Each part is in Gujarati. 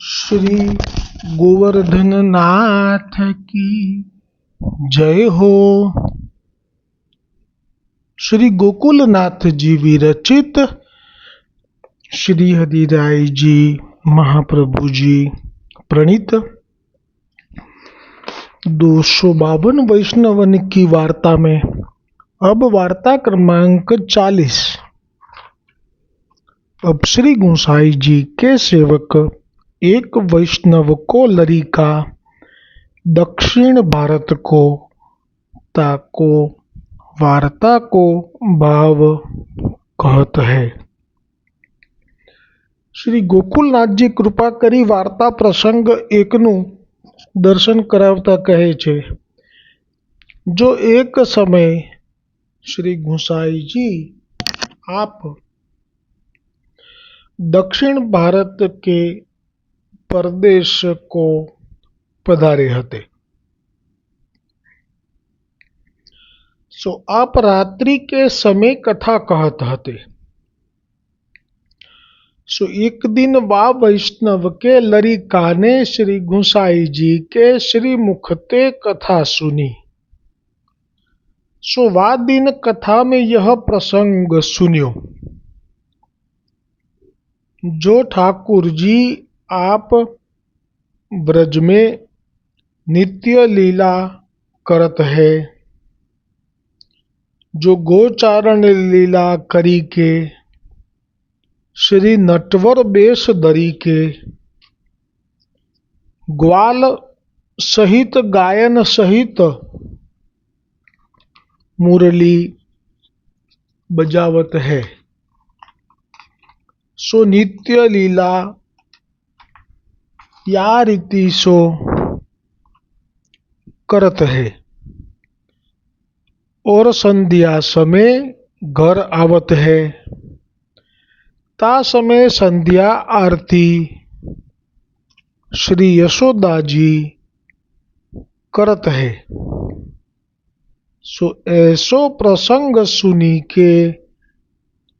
श्री गोवर्धन नाथ की जय हो। श्री गोकुलनाथ जी विरचित श्री हरिराय जी महाप्रभु जी प्रणीत 252 वैष्णवन की वार्ता में अब वार्ता क्रमांक 40। अब श्री गोसाई जी के सेवक एक वैष्णव को लरिका दक्षिण भारत को ताको वार्ता को भाव कहत है। श्री गोकुलनाथ जी कृपा करी वार्ता प्रसंग एकનું દર્શન કરાવતા કહે છે। जो एक समय श्री गोसाई जी आप दक्षिण भारत के प्रदेश को पधारे हते। सो आप रात्रि के समय कथा कहत हते। सो एक दिन वा वैष्णव के लरिका ने श्री गोसाई जी के श्री मुखते कथा सुनी। सो वा दिन कथा में यह प्रसंग सुनियो। जो ठाकुर जी आप ब्रज में नित्य लीला करत है, जो गोचारण लीला करी के श्री नटवर बेश धरी के ग्वाल सहित गायन सहित मुरली बजावत है। सो नित्य लीला या रीति सो करत है और संध्या समय घर आवत है। ता समय संध्या आरती श्री यशोदा जी करत है। सो ऐसो प्रसंग सुनी के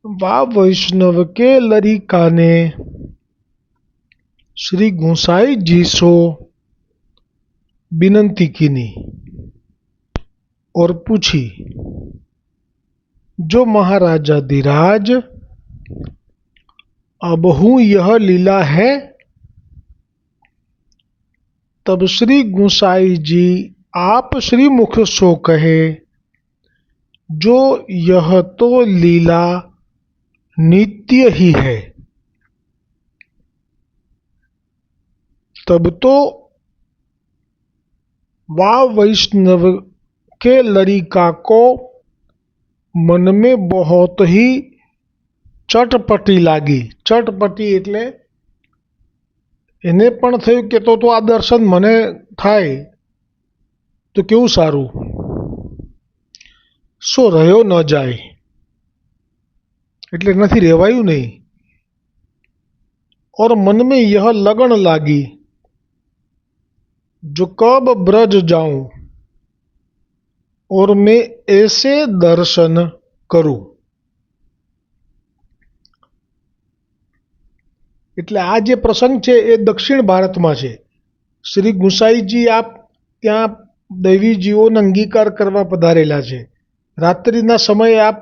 वा वैष्णव के लरिका ने श्री गोसाई जी सो विनती कीनी और पूछी, जो महाराजा धीराज अबहू यह लीला है? तब श्री गोसाई जी आप श्री मुख सो कहे, जो यह तो लीला नित्य ही है। तब तो वा वैष्णव के लरिका को मन में बहुत ही चटपटी लागी। चटपटी એટલે એને પણ થયું કે તો આ દર્શન મને થાય તો કેવું સારું, સો રહ્યો ન જાય એટલે નથી રહેવાયું નહીં। और मन में यह लगन लागी, जो कब ब्रज जाऊं और मैं ऐसे दर्शन करूं। એટલે આ જે પ્રસંગ છે એ દક્ષિણ ભારતમાં છે। શ્રી ગુસાઈજી આપ ત્યાં દૈવી જીવોનો અંગીકાર કરવા પધારેલા છે। રાત્રિના સમયે આપ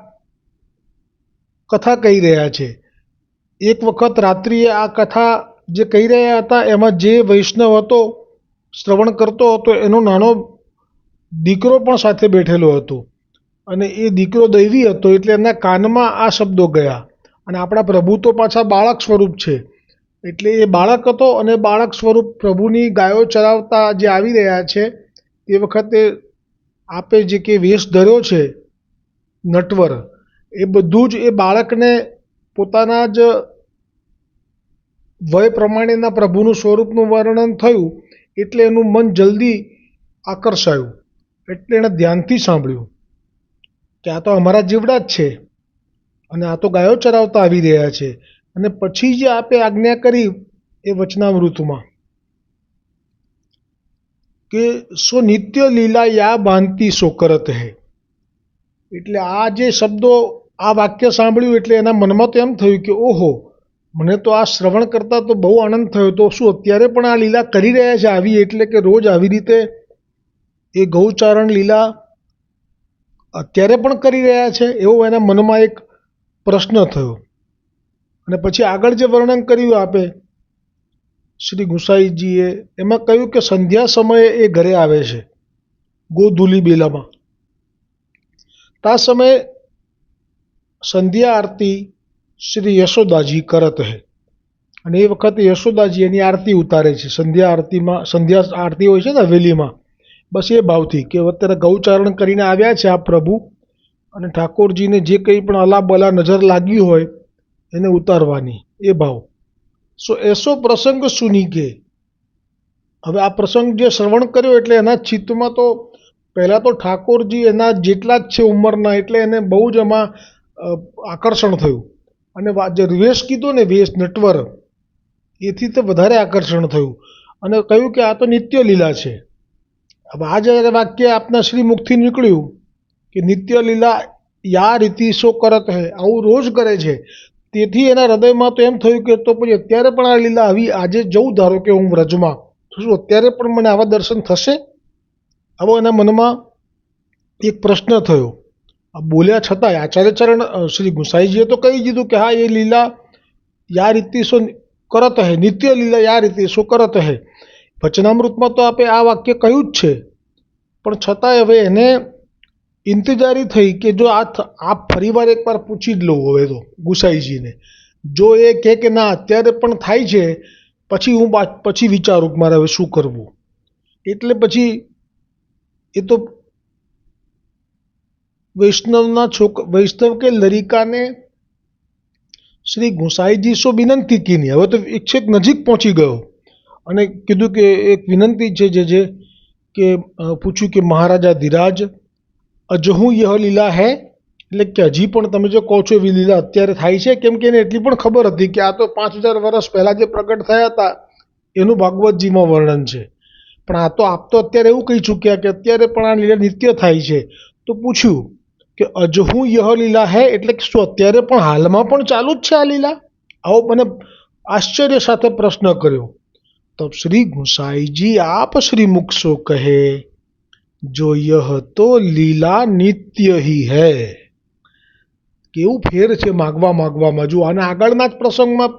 કથા કહી રહ્યા છે। એક વખત રાત્રિએ આ કથા જે કહી રહ્યા હતા એમાં જે વૈષ્ણવ હતો શ્રવણ કરતો હતો એનો નાનો દીકરો પણ સાથે બેઠેલો હતો અને એ દીકરો દૈવી હતો એટલે એના કાનમાં આ શબ્દો ગયા। અને આપણા પ્રભુ તો પાછા બાળક સ્વરૂપ છે એટલે એ બાળક હતો અને બાળક સ્વરૂપ પ્રભુની ગાયો ચરાવતા જે આવી રહ્યા છે તે વખતે આપે જે કે વેશ ધર્યો છે નટવર, એ બધું જ એ બાળકને પોતાના જ વય પ્રમાણેના પ્રભુનું સ્વરૂપનું વર્ણન થયું એટલે એનું મન જલ્દી આકર્ષાયું એટલે એણે ધ્યાનથી સાંભળ્યું કે આ તો અમારા જીવડા જ છે અને આ તો ગાયો ચરાવતા આવી રહ્યા છે। અને પછી જે આપે આજ્ઞા કરી એ વચનામૃતમાં કે સો નિત્ય લીલા યા બાંધતી સો કરત હે, એટલે આ જે શબ્દો આ વાક્ય સાંભળ્યું એટલે એના મનમાં તો એમ થયું કે ઓહો, મને તો આ શ્રવણ કરતાં તો બહુ આનંદ થયો. તો શું અત્યારે પણ આ લીલા કરી રહ્યા છે આવી, એટલે કે રોજ આવી રીતે એ ગૌચારણ લીલા અત્યારે પણ કરી રહ્યા છે એવો એના મનમાં એક પ્રશ્ન થયો. અને પછી આગળ જે વર્ણન કર્યું આપે શ્રી ગુસાઈજીએ, એમાં કહ્યું કે સંધ્યા સમયે એ ઘરે આવે છે ગોધૂલી બેલામાં. આ સમયે સંધ્યા આરતી શ્રી યશોદાજી કરત હે, અને એ વખતે યશોદાજી એની આરતી ઉતારે છે. સંધ્યા આરતીમાં, સંધ્યા આરતી હોય છે ને હવેલીમાં, બસ એ ભાવથી કે અત્યારે ગૌચારણ કરીને આવ્યા છે આ પ્રભુ, અને ઠાકોરજીને જે કંઈ પણ અલા બલા નજર લાગી હોય એને ઉતારવાની, એ ભાવ. સો એસો પ્રસંગ સુની કે, હવે આ પ્રસંગ જે શ્રવણ કર્યો એટલે એના ચિત્તમાં તો પહેલાં તો ઠાકોરજી એના જેટલા જ છે ઉંમરના, એટલે એને બહુ જ એમાં આકર્ષણ થયું. અને જે વેશ કીધો ને, વેશ નટવર, એથી તો વધારે આકર્ષણ થયું. અને કહ્યું કે આ તો નિત્ય લીલા છે. હવે આ જ્યારે વાક્ય આપના શ્રી મુખથી નીકળ્યું કે નિત્ય લીલા યા રીતિ સો કરત હે, આવું રોજ કરે છે, તેથી એના હૃદયમાં તો એમ થયું કે તો પછી અત્યારે પણ આ લીલા આવી, આજે જવું ધારો કે હું વ્રજમાં, તો શું અત્યારે પણ મને આવા દર્શન થશે? આવો એના મનમાં એક પ્રશ્ન થયો. આ બોલ્યા છતાંય આચાર્યચરણ શ્રી ગુસાઈજીએ તો કહી દીધું કે હા, એ લીલા યા રીતિ સો કરત હે, નિત્ય લીલા યા રીતિ સો કરત હે. વચનામૃતમાં તો આપે આ વાક્ય કહ્યું જ છે, પણ છતાંય હવે એને ઇંતજારી થઈ કે જો આ ફરીવાર એકવાર પૂછી જ લઉં હવે તો ગુસાઈજીને. જો એ કહે કે ના અત્યારે પણ થાય છે, પછી હું પછી વિચારું કે મારે હવે શું કરવું. એટલે પછી એ તો વૈષ્ણવ કે લરિકાને શ્રી ગુસાઈજી સો વિનંતી કીની. હવે તો એક છેક નજીક પહોંચી ગયો અને કીધું કે એક વિનંતી છે જે કે પૂછ્યું કે મહારાજા ધીરાજ અજહું યહ લીલા હે, એટલે કે હજી પણ તમે જો કહો છો એવી લીલા અત્યારે થાય છે? કેમ કે એને એટલી પણ ખબર હતી કે આ તો 5000 વર્ષ પહેલાં જે પ્રગટ થયા હતા એનું ભાગવતજીમાં વર્ણન છે. પણ આ તો આપ તો અત્યારે એવું કહી ચૂક્યા કે અત્યારે પણ આ લીલા નિત્ય થાય છે. તો પૂછ્યું કે અજહું યહ લીલા હે, એટલે કે શું અત્યારે પણ હાલમાં પણ ચાલુ જ છે આ લીલા? આવો મને આશ્ચર્ય સાથે પ્રશ્ન કર્યો. તો શ્રી ગુસાઈજી આપ શ્રી મુખ સો કહે જો યહ તો લીલા નિત્ય હી હૈ. કેવું ફેર છે માગવામાં. જો અને આગળના જ પ્રસંગમાં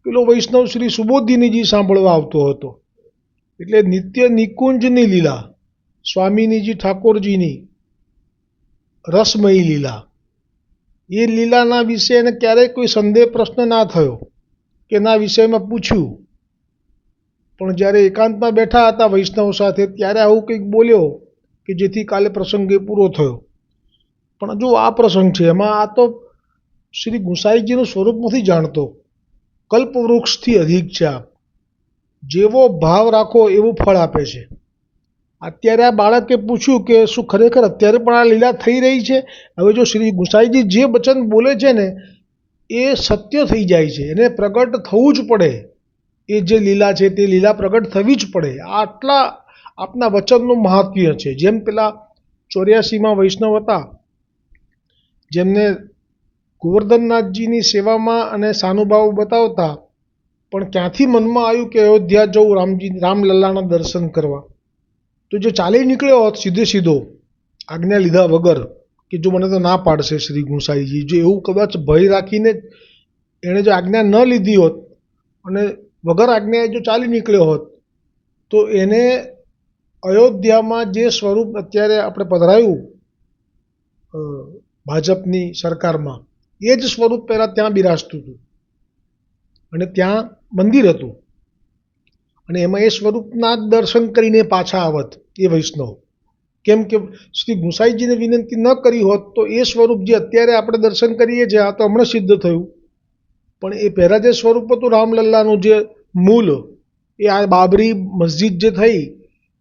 પેલો વૈષ્ણવ શ્રી સુબોધિનીજી સાંભળવા આવતો હતો. એટલે નિત્ય નિકુંજની લીલા, સ્વામીનીજી ઠાકોરજીની રસમયી લીલા, એ લીલાના વિશે એને ક્યારેય કોઈ સંદેહ પ્રશ્ન ના થયો કે એના વિષયમાં પૂછ્યું. પણ જ્યારે એકાંતમાં બેઠા હતા વૈષ્ણવ સાથે ત્યારે આવું કંઈક બોલ્યો કે જેથી કાલે પ્રસંગ એ પૂરો થયો. પણ જો આ પ્રસંગ છે એમાં આ તો શ્રી ગુસાઈજીનું સ્વરૂપ નથી જાણતો, કલ્પવૃક્ષથી અધિક છે. આપ જેવો ભાવ રાખો એવું ફળ આપે છે. અત્યારે આ બાળકે પૂછ્યું કે શું ખરેખર અત્યારે પણ આ લીલા થઈ રહી છે? હવે જો શ્રી ગુસાઈજી જે વચન બોલે છે ને એ સત્ય થઈ જાય છે, એને પ્રગટ થવું જ પડે. એ જે લીલા છે તે લીલા પ્રગટ થવી જ પડે. આટલા આપના વચનનું મહાત્મ્ય છે. જેમ પેલા 84માં વૈષ્ણવ હતા જેમને ગોવર્ધનનાથજીની સેવામાં અને સાનુભાવ બતાવતા, પણ ક્યાંથી મનમાં આવ્યું કે અયોધ્યા જવું રામલલ્લાના દર્શન કરવા, તો જે ચાલી નીકળ્યો હોત સીધો આજ્ઞા લીધા વગર કે જો મને તો ના પાડશે શ્રી ગુસાઈજી, જો એવું કદાચ ભય રાખીને એણે જો આજ્ઞા ન લીધી હોત અને વગર આજ્ઞાએ જો ચાલી નીકળ્યો હોત તો એને અયોધ્યામાં જે સ્વરૂપ અત્યારે આપણે પધરાયું ભાજપની સરકારમાં, એ જ સ્વરૂપ પહેલાં ત્યાં બિરાજતું હતું અને ત્યાં મંદિર હતું, અને એમાં એ સ્વરૂપના દર્શન કરીને પાછા આવત એ વૈષ્ણવ. કેમ કે શ્રી ગુસાઈજીને વિનંતી ન કરી હોત તો એ સ્વરૂપ જે અત્યારે આપણે દર્શન કરીએ છીએ આ તો હમણાં સિદ્ધ થયું, પણ એ પહેલાં જે સ્વરૂપ હતું રામલલ્લાનું જે મૂળ, એ આ બાબરી મસ્જિદ જે થઈ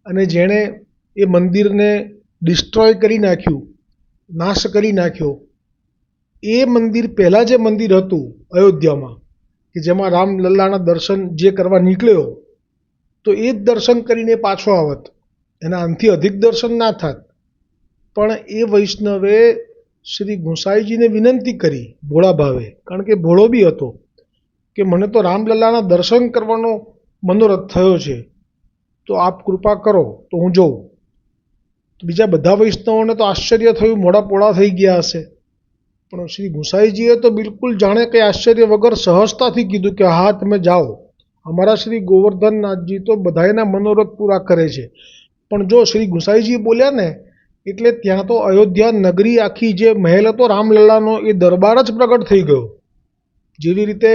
અને જેણે એ મંદિરને ડિસ્ટ્રોય કરી નાખ્યું, નાશ કરી નાખ્યો, એ મંદિર પહેલાં જે મંદિર હતું અયોધ્યામાં કે જેમાં રામલલ્લાના દર્શન જે કરવા નીકળ્યો તો એ જ દર્શન કરીને પાછો આવત, એના આનથી અધિક દર્શન ના થાત. પણ એ વૈષ્ણવે શ્રી ગુસાઈજીને વિનંતી કરી ભોળા ભાવે, કારણ કે ભોળો બી હતો, કે મને તો રામલલ્લાના દર્શન કરવાનો મનોરથ થયો છે, તો આપ કૃપા કરો તો હું જોઉં. તો બીજા બધા વૈષ્ણવોને તો આશ્ચર્ય થયું, મોઢા પોળા થઈ ગયા હશે. પણ શ્રી ગુસાઈજીએ તો બિલકુલ જાણે કંઈ આશ્ચર્ય વગર સહજતાથી કીધું કે હા, તમે જાઓ. અમારા શ્રી ગોવર્ધનનાથજી તો બધાયના મનોરથ પૂરા કરે છે. પણ જો શ્રી ગુસાઈજી બોલ્યા ને, એટલે ત્યાં તો અયોધ્યા નગરી આખી જે મહેલ હતો રામલલ્લાનો, એ દરબાર જ પ્રગટ થઈ ગયો. જેવી રીતે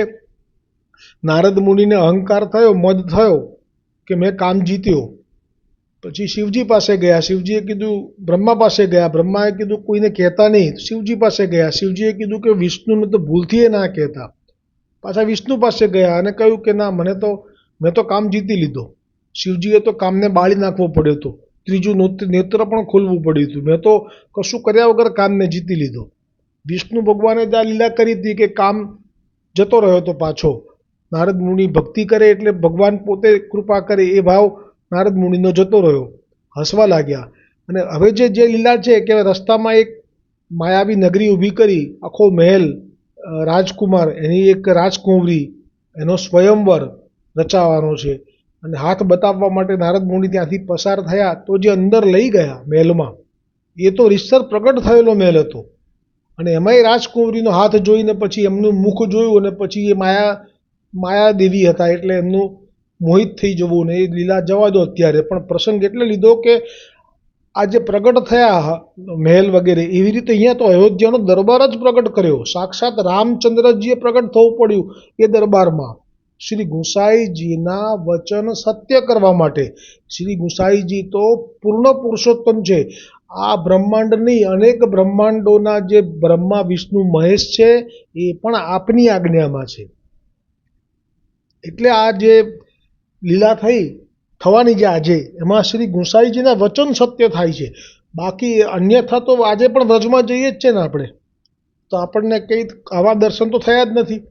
નારદ મુનિને અહંકાર થયો, મદ થયો કે મેં કામ જીત્યો, પછી શિવજી પાસે ગયા. શિવજીએ કીધું, બ્રહ્મા પાસે ગયા. બ્રહ્માએ કીધું કોઈને કહેતા નહીં. શિવજી પાસે ગયા. શિવજીએ કીધું કે વિષ્ણુને તો ભૂલથી ના કહેતા. પાછા વિષ્ણુ પાસે ગયા અને કહ્યું કે ના, મેં તો કામ જીતી લીધો. શિવજીએ તો કામને બાળી નાખવો પડ્યો હતો. ત્રીજું નેત્ર પણ ખોલવું પડ્યું હતું. મેં તો કશું કર્યા વગર કામને જીતી લીધો. વિષ્ણુ ભગવાને જ આ લીલા કરી હતી કે કામ જતો રહ્યો હતો પાછો. નારદ મુનિ ભક્તિ કરે એટલે ભગવાન પોતે કૃપા કરે, એ ભાવ નારદ મુનિનો જતો રહ્યો. હસવા લાગ્યા. અને હવે જે લીલા છે કે રસ્તામાં એક માયાવી નગરી ઊભી કરી, આખો મહેલ, રાજકુમાર, એની એક રાજકુંવરી, એનો સ્વયંવર રચાવાનો છે. અને હાથ બતાવવા માટે નારદ મુનિ ત્યાંથી પસાર થયા, તો જે અંદર લઈ ગયા મહેલમાં, એ તો રીતસર પ્રગટ થયેલો મહેલ હતો. અને એમાંય રાજકુંવરીનો હાથ જોઈને પછી એમનું મુખ જોયું, અને પછી એ માયાદેવી હતા એટલે એમનું મોહિત થઈ જવું. ને એ લીલા જવા દો અત્યારે, પણ પ્રસંગ એટલે લીધો કે આ જે પ્રગટ થયા મહેલ વગેરે, એવી રીતે અહીંયા તો અયોધ્યાનો દરબાર જ પ્રગટ કર્યો. સાક્ષાત રામચંદ્રજીએ પ્રગટ થવું પડ્યું એ દરબારમાં. શ્રી ગુસાઈજીના વચન સત્ય કરવા માટે. શ્રી ગુસાઈજી તો પૂર્ણ પુરુષોત્તમ છે. આ બ્રહ્માંડ નહીં, અનેક બ્રહ્માંડોના જે બ્રહ્મા, વિષ્ણુ, મહેશ છે, એ પણ આપની આજ્ઞામાં છે. એટલે આ જે લીલા થવાની છે આજે, એમાં શ્રી ગુસાઈજીના વચન સત્ય થાય છે. બાકી અન્યથા તો આજે પણ વ્રજમાં જઈએ જ છે ને આપણે, તો આપણને કંઈ આવા દર્શન તો થયા જ નથી.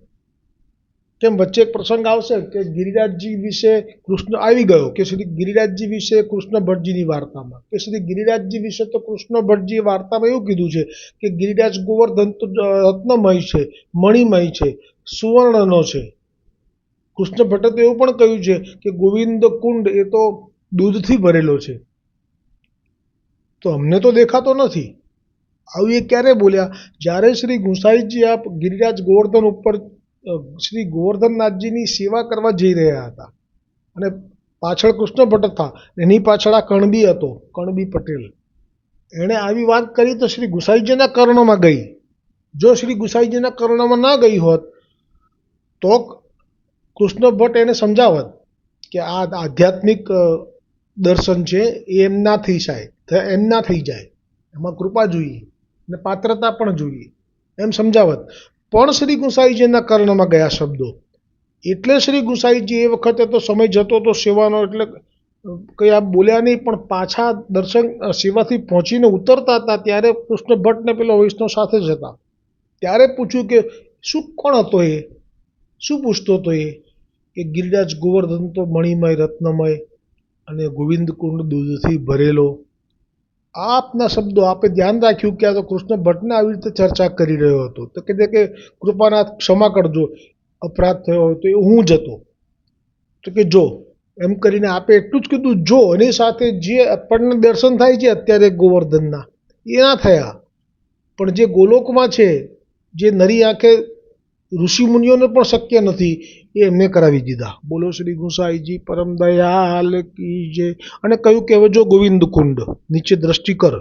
કેમ વચ્ચે એક પ્રસંગ આવશે કે ગિરિરાજજી વિશે કૃષ્ણ આવી ગયો, કે શ્રી ગિરિરાજજી વિશે કૃષ્ણ ભટ્ટજીની વાર્તામાં, કે શ્રી ગિરિરાજજી વિશે તો કૃષ્ણ ભટ્ટજી વાર્તામાં એવું કીધું છે કે ગિરિરાજ ગોવર્ધન તો રત્નમય છે, મણિમય છે, સુવર્ણનો છે. કૃષ્ણ ભટ્ટે તો એવું પણ કહ્યું છે કે ગોવિંદ કુંડ એ તો દૂધથી ભરેલો છે. તો અમને તો દેખાતો નથી. આવું એ ક્યારે બોલ્યા? જ્યારે શ્રી ગુસાઈજી આપ ગિરિરાજ ગોવર્ધન ઉપર શ્રી ગોવર્ધનનાથજીની સેવા કરવા જઈ રહ્યા હતા, અને પાછળ કૃષ્ણ ભટ્ટ હતા, એની પાછળ આ કણબી હતો, કણબી પટેલ. એણે આવી વાત કરી તો શ્રી ગુસાઈજીના કર્ણમાં ગઈ. જો શ્રી ગુસાઈજીના કર્ણમાં ના ગઈ હોત તો કૃષ્ણ ભટ્ટ એને સમજાવત કે આ આધ્યાત્મિક દર્શન છે, એ એમ ના થઈ જાય, એમાં કૃપા જોઈએ અને પાત્રતા પણ જોઈએ, એમ સમજાવત. પણ શ્રી ગુસાઈજીના કર્ણમાં ગયા શબ્દો. એટલે શ્રી ગુસાઈજી એ વખતે તો સમય જતો હતો સેવાનો, એટલે કંઈ આપ બોલ્યા નહીં. પણ પાછા દર્શન સેવાથી પહોંચીને ઉતરતા હતા ત્યારે કૃષ્ણ ભટ્ટને પેલો વૈષ્ણવ સાથે જ હતા. ત્યારે પૂછ્યું કે કોણ હતો એ? શું પૂછતો હતો એ? કે ગિરિરાજ ગોવર્ધન તો મણિમય, રત્નમય અને ગોવિંદ કુંડ દૂધથી ભરેલો. આપના શબ્દો આપે ધ્યાન રાખ્યું કે આ તો કૃષ્ણ ભટ્ટને આવી રીતે ચર્ચા કરી રહ્યો હતો. તો કહે કે કૃપાનાથ ક્ષમા કરજો, અપરાધ થયો હોય તો એ હું જ હતો. તો કે જો, એમ કરીને આપે એટલું જ કીધું જો, એની સાથે જે આપણને દર્શન થાય છે અત્યારે ગોવર્ધનના, એ ના થયા. પણ જે ગોલોકમાં છે, જે નરી આંખે ઋષિમુનિઓને પણ શક્ય નથી, એ એમને કરાવી દીધા. બોલો શ્રી ગુસાઈજી પરમ દયાલ કી જય. અને કહ્યું કે હવે જો ગોવિંદ કુંડ નીચે દ્રષ્ટિ કર,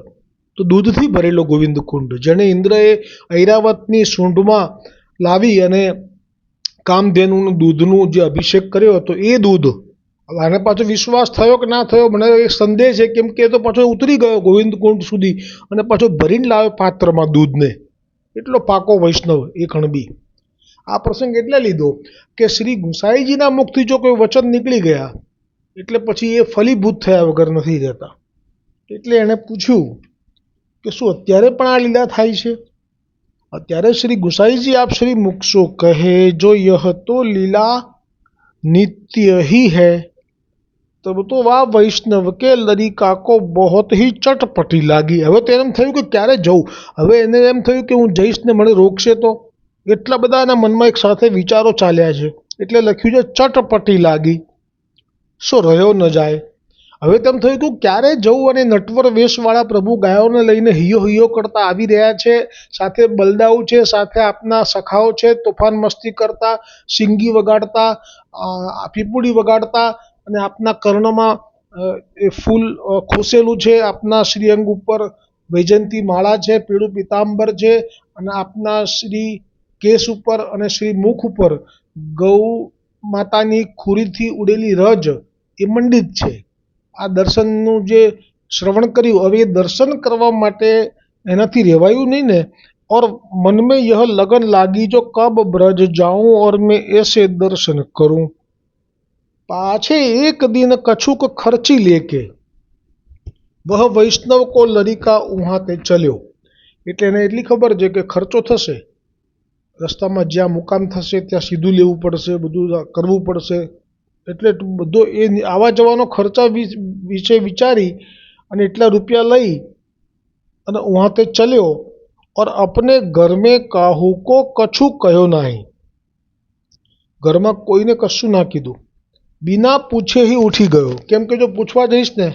તો દૂધથી ભરેલો ગોવિંદ કુંડ, જેને ઇન્દ્રએ ઐરાવતની સૂંઢમાં લાવી અને કામધેનુનું દૂધનું જે અભિષેક કર્યો હતો, એ દૂધ. આને પાછો વિશ્વાસ થયો કે ના થયો મને એક સંદેહ છે, કેમ કે તો પાછો ઉતરી ગયો ગોવિંદ કુંડ સુધી અને પાછો ભરીને લાવ્યો પાત્રમાં દૂધને. એટલો પાકો વૈષ્ણવ એ કણબી. આ પ્રસંગ એટલે લીધો કે શ્રી ગુસાઈજીના મુખથી જો કોઈ વચન નીકળી ગયા એટલે પછી એ ફલીભૂત થયા વગર નથી રહેતા. એટલે એણે પૂછ્યું કે શું અત્યારે પણ આ લીલા થાય છે? અત્યારે શ્રી ગુસાઈજી આપ શ્રી મુક્ષો કહે જો યહ તો લીલા नित्य ही है, तब तो वाह वैष्णव के लरिका को बहुत ही चटपटी लागी. હવે તો એમ થયું કે ક્યારે જવું. હવે એને એમ થયું કે હું જઈશ ને મને રોકશે તો. એટલા બધા એના મનમાં એક સાથે વિચારો ચાલ્યા છે. એટલે લખ્યું છે ચટપટી લાગી, સો રહ્યો ન જાય. હવે તેમ થયું કે ક્યારે જવું, અને નટવર વેશવાળા પ્રભુ ગાયોને લઈને હિયો હિયો કરતા આવી રહ્યા છે, સાથે બલદાઉ છે, સાથે આપના સખાઓ છે, તોફાન મસ્તી કરતા, સિંગી વગાડતા, પીપુડી વગાડતા, અને આપના કર્ણમાં એ ફૂલ ખોસેલું છે, આપના શ્રીઅંગ ઉપર વૈજયંતી માળા છે, પીળું પિતાંબર છે, અને આપના શ્રી કેસ ઉપર અને શ્રી મુખ ઉપર ગૌ માતાની ખુરીથી ઉડેલી રજ એ મંડિત છે. આ દર્શનનું જે શ્રવણ કર્યું, હવે એ દર્શન કરવા માટે એનાથી રહેવાયું નહીં ને. और मन में यह लगन लागी जो कब ब्रज जाऊं और मैं ऐसे दर्शन करूं. पाछे एक दिन कछुक खर्ची लेके वह वैष्णव को लरिका उहाँ ते चल्यो. એટલે એને એટલી ખબર છે કે ખર્ચો થશે, રસ્તામાં જ્યાં મુકામ થશે ત્યાં સીધું લેવું પડશે, બધું કરવું પડશે, એટલે બધો એ આવા જવાનો ખર્ચા વિશે વિચારી અને એટલા રૂપિયા લઈ અને વહાં તે ચલ્યો. और अपने घर में काहू को कछु कहो नहीं. ઘરમાં કોઈને કશું ના કીધું, બિના પૂછે ही ઉઠી ગયો. કેમ કે જો પૂછવા જઈશ ને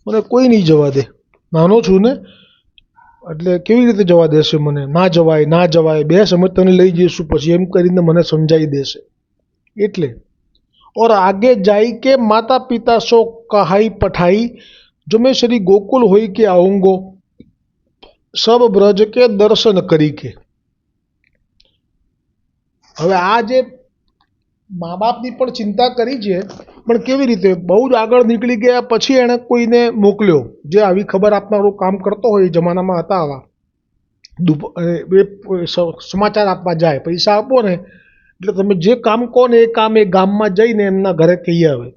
મને કોઈ નહીં જવા દે, નાનો છું ને, એટલે કેવી રીતે જવા દેશે મને? ના જવાય, ના જવાય, બે સમય તને લઈ જઈશું પછી, એમ કરીને મને સમજાવી દેશે એટલે. और आगे जाई के माता पिता सो कहाई पठाई, जो मैं श्री गोकुल होई के आऊंगो, सब ब्रज के दर्शन करी के. હવે આ જે મા બાપની પણ ચિંતા કરી છે, પણ કેવી રીતે? બહુ જ આગળ નીકળી ગયા પછી એણે કોઈને મોકલ્યો જે આવી ખબર આપનારું કામ કરતો હોય. જમાનામાં હતા આવા, સમાચાર આપવા જાય, પૈસા આપો ને એટલે તમે જે કામ કહો ને એ કામ એ ગામમાં જઈને એમના ઘરે કહી આવે.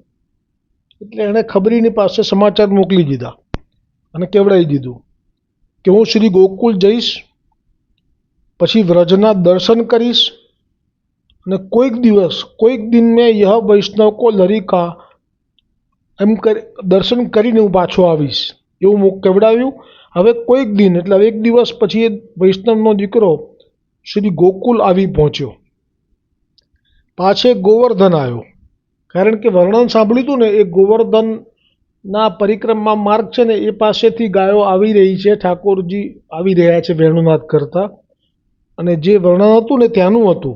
એટલે એણે ખબરીની પાસે સમાચાર મોકલી દીધા અને કેવડાવી દીધું કે હું શ્રી ગોકુલ જઈશ, પછી વ્રજના દર્શન કરીશ, અને કોઈક દિવસ કોઈક દિન મેં યહ વૈષ્ણવ કો લરિકા એમ દર્શન કરીને હું પાછો આવીશ, એવું કેવડાવ્યું. હવે કોઈક દિન એટલે એક દિવસ પછી એ વૈષ્ણવનો દીકરો શ્રી ગોકુલ આવી પહોંચ્યો. પાછે ગોવર્ધન આવ્યો, કારણ કે વર્ણન સાંભળ્યું હતું ને, એ ગોવર્ધનના પરિક્રમા માર્ગ છે ને એ પાસેથી ગાયો આવી રહી છે, ઠાકોરજી આવી રહ્યા છે વેણુનાદ કરતા, અને જે વર્ણન હતું ને ત્યાંનું હતું.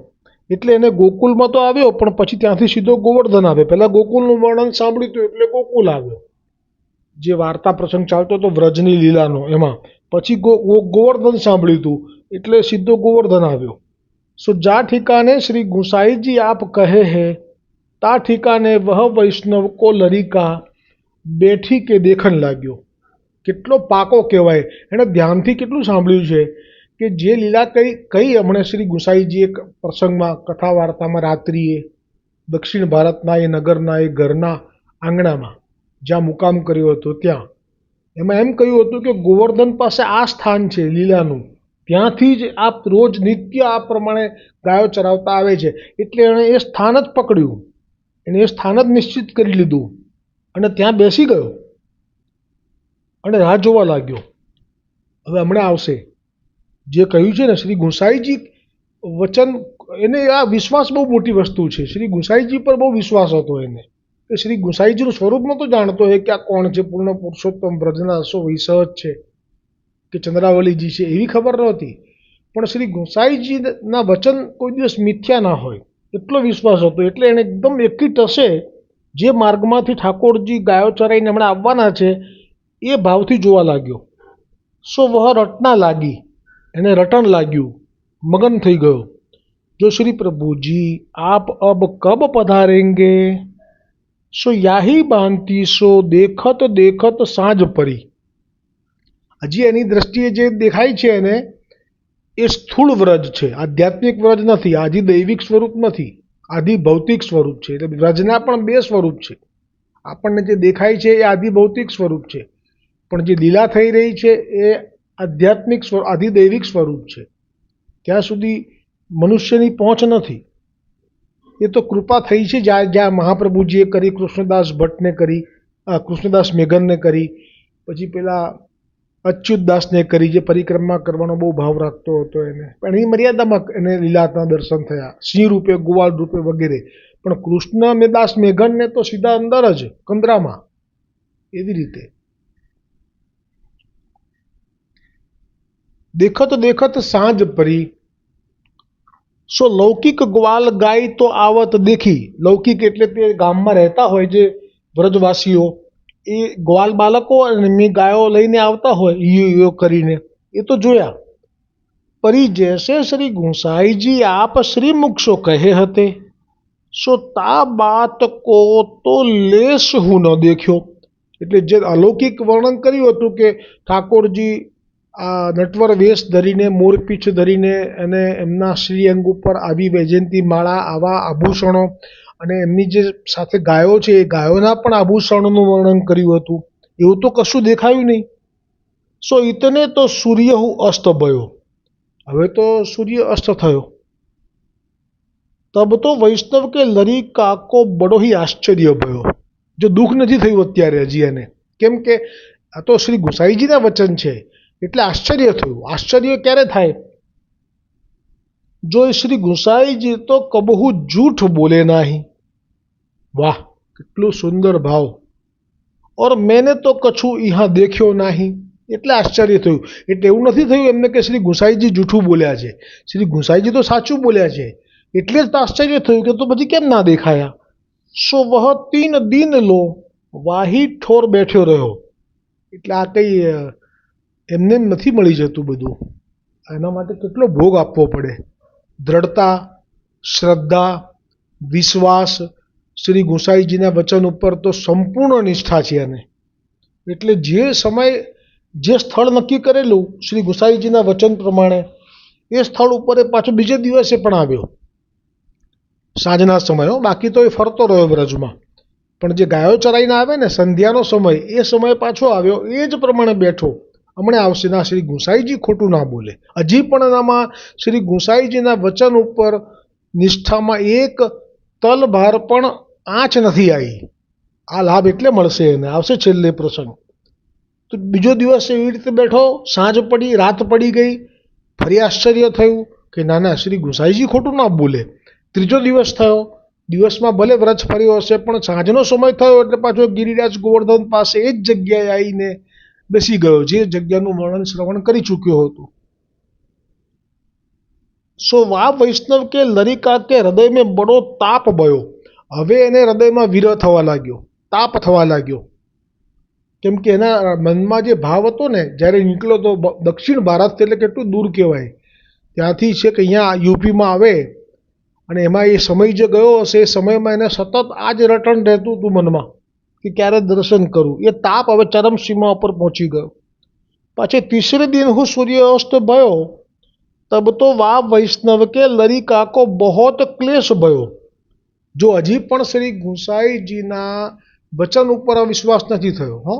એટલે એને ગોકુલમાં તો આવ્યો, પણ પછી ત્યાંથી સીધો ગોવર્ધન આવ્યો. પહેલાં ગોકુલનું વર્ણન સાંભળ્યું હતું એટલે ગોકુલ આવ્યો, જે વાર્તા પ્રસંગ ચાલતો હતો વ્રજની લીલાનો એમાં. પછી ગોવર્ધન સાંભળ્યું હતું એટલે સીધો ગોવર્ધન આવ્યો. सो जा ठिकाने श्री गुसाई जी आप कहे हैं, ता ठिकाने वह वैष्णव को लरिका બેઠી કે દેખન લાગ્યો. કેટલો પાકો કહેવાય, એણે ધ્યાનથી કેટલું સાંભળ્યું છે કે જે લીલા કઈ હમણાં શ્રી ગુસાઈજીએ પ્રસંગમાં, કથા વાર્તામાં, રાત્રિએ દક્ષિણ ભારતના એ નગરના એ ઘરના આંગણામાં જ્યાં મુકામ કર્યો હતો ત્યાં, એમાં એમ કહ્યું હતું કે ગોવર્ધન પાસે આ સ્થાન છે લીલાનું, ત્યાંથી જ આપ રોજ નિત્ય આ પ્રમાણે ગાયો ચરાવતા આવે છે. એટલે એણે એ સ્થાન જ પકડ્યું, એણે એ સ્થાન જ નિશ્ચિત કરી લીધું અને ત્યાં બેસી ગયો અને રાહ જોવા લાગ્યો. હવે હમણાં આવશે જે કહ્યું છે ને શ્રી ગુસાઈજી વચન, એને આ વિશ્વાસ બહુ મોટી વસ્તુ છે. શ્રી ગુસાઈજી પર બહુ વિશ્વાસ હતો એને, કે શ્રી ગુસાઈજીનું સ્વરૂપ નહોતો જાણતો એ કે આ કોણ છે, પૂર્ણ પુરુષોત્તમ બ્રજના અસો વિસહજ છે કે ચંદ્રાવલીજી છે, એવી ખબર નહોતી. પણ શ્રી ગુસાઈજીના વચન કોઈ દિવસ મિથ્યા ના હોય એટલો વિશ્વાસ હતો. એટલે એણે એકદમ એકી ટસે જે માર્ગમાંથી ઠાકોરજી ગાયો ચરાઈને હમણાં આવવાના છે એ ભાવથી જોવા લાગ્યો. સો વહ રટના લાગી, એને રટણ લાગ્યું, મગન થઈ ગયો. જો શ્રી પ્રભુજી આપ અબ કબ પધારેંગે, સો યાહી બાંધતી સો દેખત દેખત સાંજ પરી. હજી એની દ્રષ્ટિએ જે દેખાય છે એને એ સ્થૂળ વ્રજ છે, આધ્યાત્મિક વ્રજ નથી, આદિ દૈવિક સ્વરૂપ નથી, આદિ ભૌતિક સ્વરૂપ છે. એટલે વ્રજના પણ બે સ્વરૂપ છે. આપણને જે દેખાય છે એ આદિ ભૌતિક સ્વરૂપ છે, પણ જે લીલા થઈ રહી છે એ આધ્યાત્મિક આદિ દૈવિક સ્વરૂપ છે. ત્યાં સુધી મનુષ્યની પહોંચ નથી. એ તો કૃપા થઈ છે જ્યાં મહાપ્રભુજીએ કરી, કૃષ્ણદાસ ભટ્ટને કરી, કૃષ્ણદાસ મેઘનને કરી, પછી પેલા અચ્યુતદાસને કરી, જે પરિક્રમા કરવાનો બહુ ભાવ રાખતો હતો એને, પણ એ મર્યાદામાં એને લીલાના દર્શન થયા, સિંહ રૂપે, ગોવાળ રૂપે વગેરે. પણ કૃષ્ણ દાસ મેઘનને તો સીધા અંદર જ કંદરામાં. એવી રીતે દેખત દેખત સાંજ પરી, સો લૌકિક ગ્વાલ ગાય તો આવત દેખી. લૌકિક એટલે તે ગામમાં રહેતા હોય જે વ્રજવાસીઓ, એ ગ્વાલ બાળકો અને એમની ગાયો લઈને આવતા હોય યો કરીને, એ તો જોયા. પરી જૈસે શ્રી ગુંસાઈજી આપ શ્રી મુખસો કહે હતે, સો તા બાત કો તો લેશ હું ન દેખ્યો. એટલે જે અલૌકિક વર્ણન કર્યું હતું કે ઠાકોરજી આ નટવર વેશ ધરીને, મોરપીંછ ધરીને અને એમના શ્રીઅંગ ઉપર આવી વૈજયંતી માળા, આવા આભૂષણો, અને એમની જે સાથે ગાયો છે એ ગાયોના પણ આભૂષણોનું વર્ણન કર્યું હતું, એવું તો કશું દેખાયું નહીં. સો ઇતને તો સૂર્ય હું અસ્ત ભયો, હવે તો સૂર્ય અસ્ત થયો. તબ તો વૈષ્ણવ કે લરી કાકો બડો હી આશ્ચર્ય ભયો. જો દુઃખ નથી થયું અત્યારે હજી એને, કેમ કે આ તો શ્રી ગુસાઈજીના વચન છે એટલે આશ્ચર્ય થયું. આશ્ચર્ય ક્યારે થાય? જો શ્રી ગુસાઈજી તો કબહુ જૂઠ બોલે નહીં. વાહ, કેટલું સુંદર ભાવ. ઓર મેને તો કછું यहाँ દેખ્યો નહીં, એટલે આશ્ચર્ય થયું. એટલે એવું નથી થયું એમને કે શ્રી ગુસાઈજી જૂઠું બોલ્યા છે, શ્રી ગુસાઈજી તો સાચું બોલ્યા છે, એટલે જ આશ્ચર્ય થયું કે તો પછી કેમ ના દેખાયા. સો વહ 3 દિન લો વાહી ઠોર બેઠો રહ્યો. એટલે આ કંઈ એમને નથી મળી જતું બધું, એના માટે કેટલો ભોગ આપવો પડે. દ્રઢતા, શ્રદ્ધા, વિશ્વાસ, શ્રી ગુસાઈજીના વચન ઉપર તો સંપૂર્ણ નિષ્ઠા છે એને. એટલે જે સમય, જે સ્થળ નક્કી કરેલું શ્રી ગુસાઈજીના વચન પ્રમાણે, એ સ્થળ ઉપર એ પાછો બીજે દિવસે પણ આવ્યો સાંજના સમય. બાકી તો એ ફરતો રહ્યો વ્રજમાં, પણ જે ગાયો ચરાઈને આવે ને સંધ્યાનો સમય, એ સમય પાછો આવ્યો, એ જ પ્રમાણે બેઠો. હમણાં આવશે ના, શ્રી ગુસાઈજી ખોટું ના બોલે. હજી પણ એનામાં શ્રી ગુસાઈજીના વચન ઉપર નિષ્ઠામાં એક તલભાર પણ આંચ નથી આવી. આ લાભ એટલે મળશે એને, આવશે છેલ્લે પ્રસંગ. તો બીજો દિવસ એવી રીતે બેઠો, સાંજ પડી, રાત પડી ગઈ, ફરી આશ્ચર્ય થયું કે ના ના, શ્રી ગુસાઈજી ખોટું ના બોલે. ત્રીજો દિવસ થયો, દિવસમાં ભલે વ્રજ ફર્યો હશે, પણ સાંજનો સમય થયો એટલે પાછો ગિરિરાજ ગોવર્ધન પાસે એ જ જગ્યાએ આવીને બેસી ગયો, જે જગ્યાનું વર્ણન શ્રવણ કરી ચૂક્યો હતો. સો વા વૈષ્ણવ કે લરિકા કે હૃદય મેં બડો તાપ ભયો. હવે એને હૃદયમાં વિરહ થવા લાગ્યો, તાપ થવા લાગ્યો. કેમ કે એના મનમાં જે ભાવ હતો ને, જ્યારે નીકળ્યો તો દક્ષિણ ભારત એટલે કેટલું દૂર કહેવાય, ત્યાંથી છે કે અહીંયા યુપીમાં આવે, અને એમાં એ સમય જે ગયો હશે એ સમયમાં એને સતત આ જ રટણ રહેતું હતું મનમાં કે ક્યારે દર્શન કરું. એ તાપ હવે ચરમસીમા ઉપર પહોંચી ગયો. પછી તીસરે દિન હું સૂર્યાસ્ત ભયો, તબ તો વા વૈષ્ણવ કે લરિકા કો બહોત ક્લેશ ભયો. જો હજી પણ શ્રી ગુસાઈજીના વચન ઉપર વિશ્વાસ નથી થયો, હો,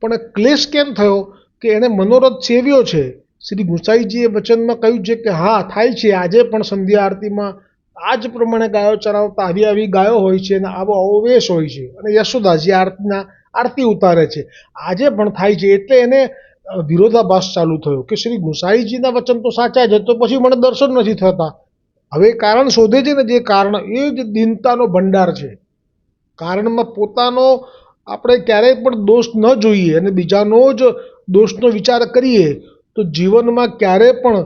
પણ ક્લેશ કેમ થયો કે એને મનોરથ સેવ્યો છે. શ્રી ગુસાઈજીએ વચનમાં કહ્યું છે કે હા થાય છે, આજે પણ સંધ્યા આરતીમાં આ જ પ્રમાણે ગાયો ચરાવતા આવી આવી ગાયો હોય છે અને આવો આવો વેશ હોય છે, અને યશોદાજી આરતી ઉતારે છે, આજે પણ થાય છે. એટલે એને વિરોધાભાસ ચાલુ થયો કે શ્રી ગુસાઈજીના વચન તો સાચા છે, તો પછી મને દર્શન નથી થતા. હવે કારણ શોધે છે ને, જે કારણ એ જ દીનતાનો ભંડાર છે. કારણમાં પોતાનો આપણે ક્યારેય પણ દોષ ન જોઈએ અને બીજાનો જ દોષનો વિચાર કરીએ તો જીવનમાં ક્યારેય પણ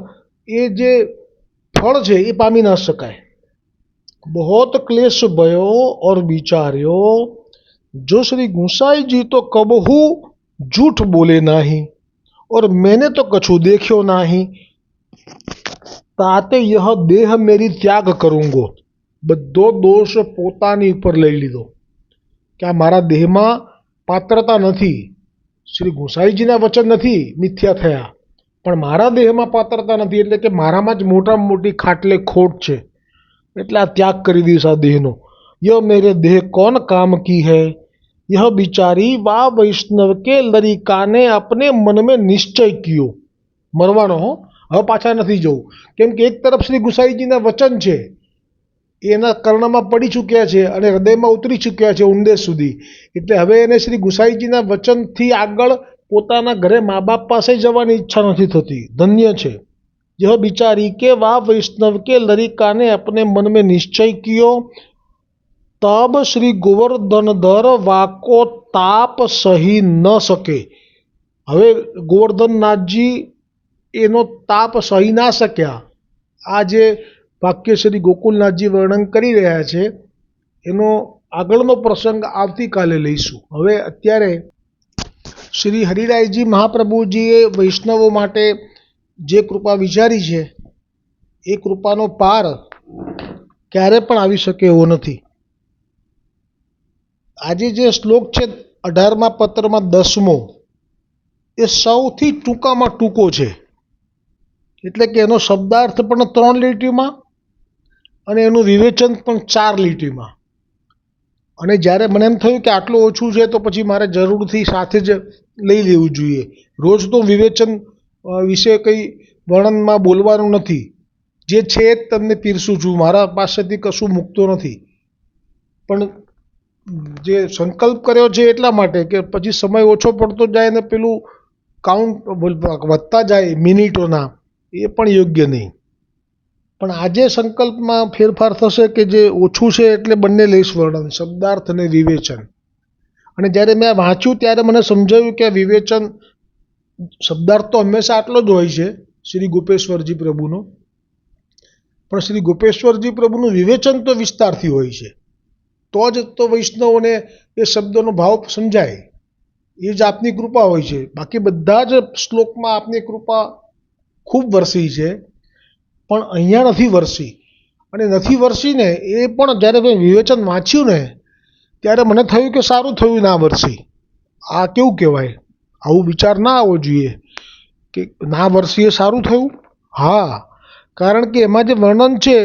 એ જે ફળ છે એ પામી ન શકાય. બહોત ક્લેશ ભયો ઓર વિચાર્યો, જો શ્રી ગુસાઈજી તો કબહુ झूठ बोले नहीं और मैंने तो कछु देख्यो नहीं, ताते यह देह मेरी त्याग करूंगो. બધો દોષ પોતાની ઉપર લઈ લીધો કે આ મારા દેહમાં પાત્રતા નથી. શ્રી ગુસાઈજીના વચન નથી મિથ્યા થયા, પણ મારા દેહમાં પાત્રતા નથી, એટલે કે મારામાં જ મોટામાં મોટી ખાટલે ખોટ છે, એટલે આ ત્યાગ કરી દઈશ આ દેહનો. યહ મેરે દેહ કોણ કામ કી હૈ, यह बिचारी वा वैष्णव के लरिका ने अपने मन में निश्चय कियो. મરવાનો હો, હવે પાછા નથી જવું. કેમ કે એક તરફ શ્રી ગુસાઈજીના વચન છે, એના કર્ણમાં પડી ચૂક્યા છે અને હૃદયમાં ઉતરી ચૂક્યા છે ઊંડે સુધી. એટલે હવે એને શ્રી ગુસાઈજીના વચનથી આગળ પોતાના ઘરે મા બાપ પાસે જવાની ઈચ્છા નથી થતી. ધન્ય છે यह बिचारी के वाह वैष्णव के लरिका ने अपने मन में निश्चय कियो, तब श्री गोवर्धन धर वाको ताप सही न सके. હવે ગોવર્ધનનાથજી એનો તાપ સહી ના શક્યા. આ જે વાક્ય શ્રી ગોકુલનાથજી વર્ણન કરી રહ્યા છે એનો આગળનો પ્રસંગ આવતીકાલે લઈશું. હવે અત્યારે શ્રી હરિરાયજી મહાપ્રભુજીએ વૈષ્ણવો માટે જે કૃપા વિચારી છે એ કૃપાનો પાર ક્યારે પણ આવી શકે એવો નથી. આજે જે શ્લોક છે 18મા પત્રમાં 10મો, એ સૌથી ટૂંકામાં ટૂંકો છે. એટલે કે એનો શબ્દાર્થ પણ 3 લીટીમાં અને એનું વિવેચન પણ 4 લીટીમાં. અને જ્યારે મને એમ થયું કે આટલું ઓછું છે તો પછી મારે જરૂરથી સાથે જ લઈ લેવું જોઈએ. રોજ તો વિવેચન વિશે કંઈ વર્ણનમાં બોલવાનું નથી. જે છે એ જ તમને પીરસું છું. મારા પાસેથી કશું મૂકતો નથી. પણ જે સંકલ્પ કર્યો છે એટલા માટે કે પછી સમય ઓછો પડતો જાય ને પેલું કાઉન્ટ વધતા જાય મિનિટોના, એ પણ યોગ્ય નહીં. પણ આજે સંકલ્પમાં ફેરફાર થશે કે જે ઓછું છે એટલે બંને લઈશ વર્ણન, શબ્દાર્થ અને વિવેચન. અને જ્યારે મેં વાંચ્યું ત્યારે મને સમજાયું કે વિવેચન, શબ્દાર્થ તો હંમેશા આટલો જ હોય છે શ્રી ગોપેશ્વરજી પ્રભુનો, પણ શ્રી ગોપેશ્વરજી પ્રભુનું વિવેચન તો વિસ્તારથી હોય છે. તો જ તો વૈષ્ણવોને એ શબ્દોનો ભાવ સમજાય. એ જ આપની કૃપા હોય છે. બાકી બધા જ શ્લોકમાં આપની કૃપા ખૂબ વરસી છે, પણ અહીંયા નથી વરસી. અને નથી વરસીને એ પણ જ્યારે મેં વિવેચન વાંચ્યું ને ત્યારે મને થયું કે સારું થયું ના વરસી. આ કેવું કહેવાય? આવું વિચાર ના આવવો જોઈએ કે ના વરસી એ સારું થયું. હા, કારણ કે એમાં જે વર્ણન છે,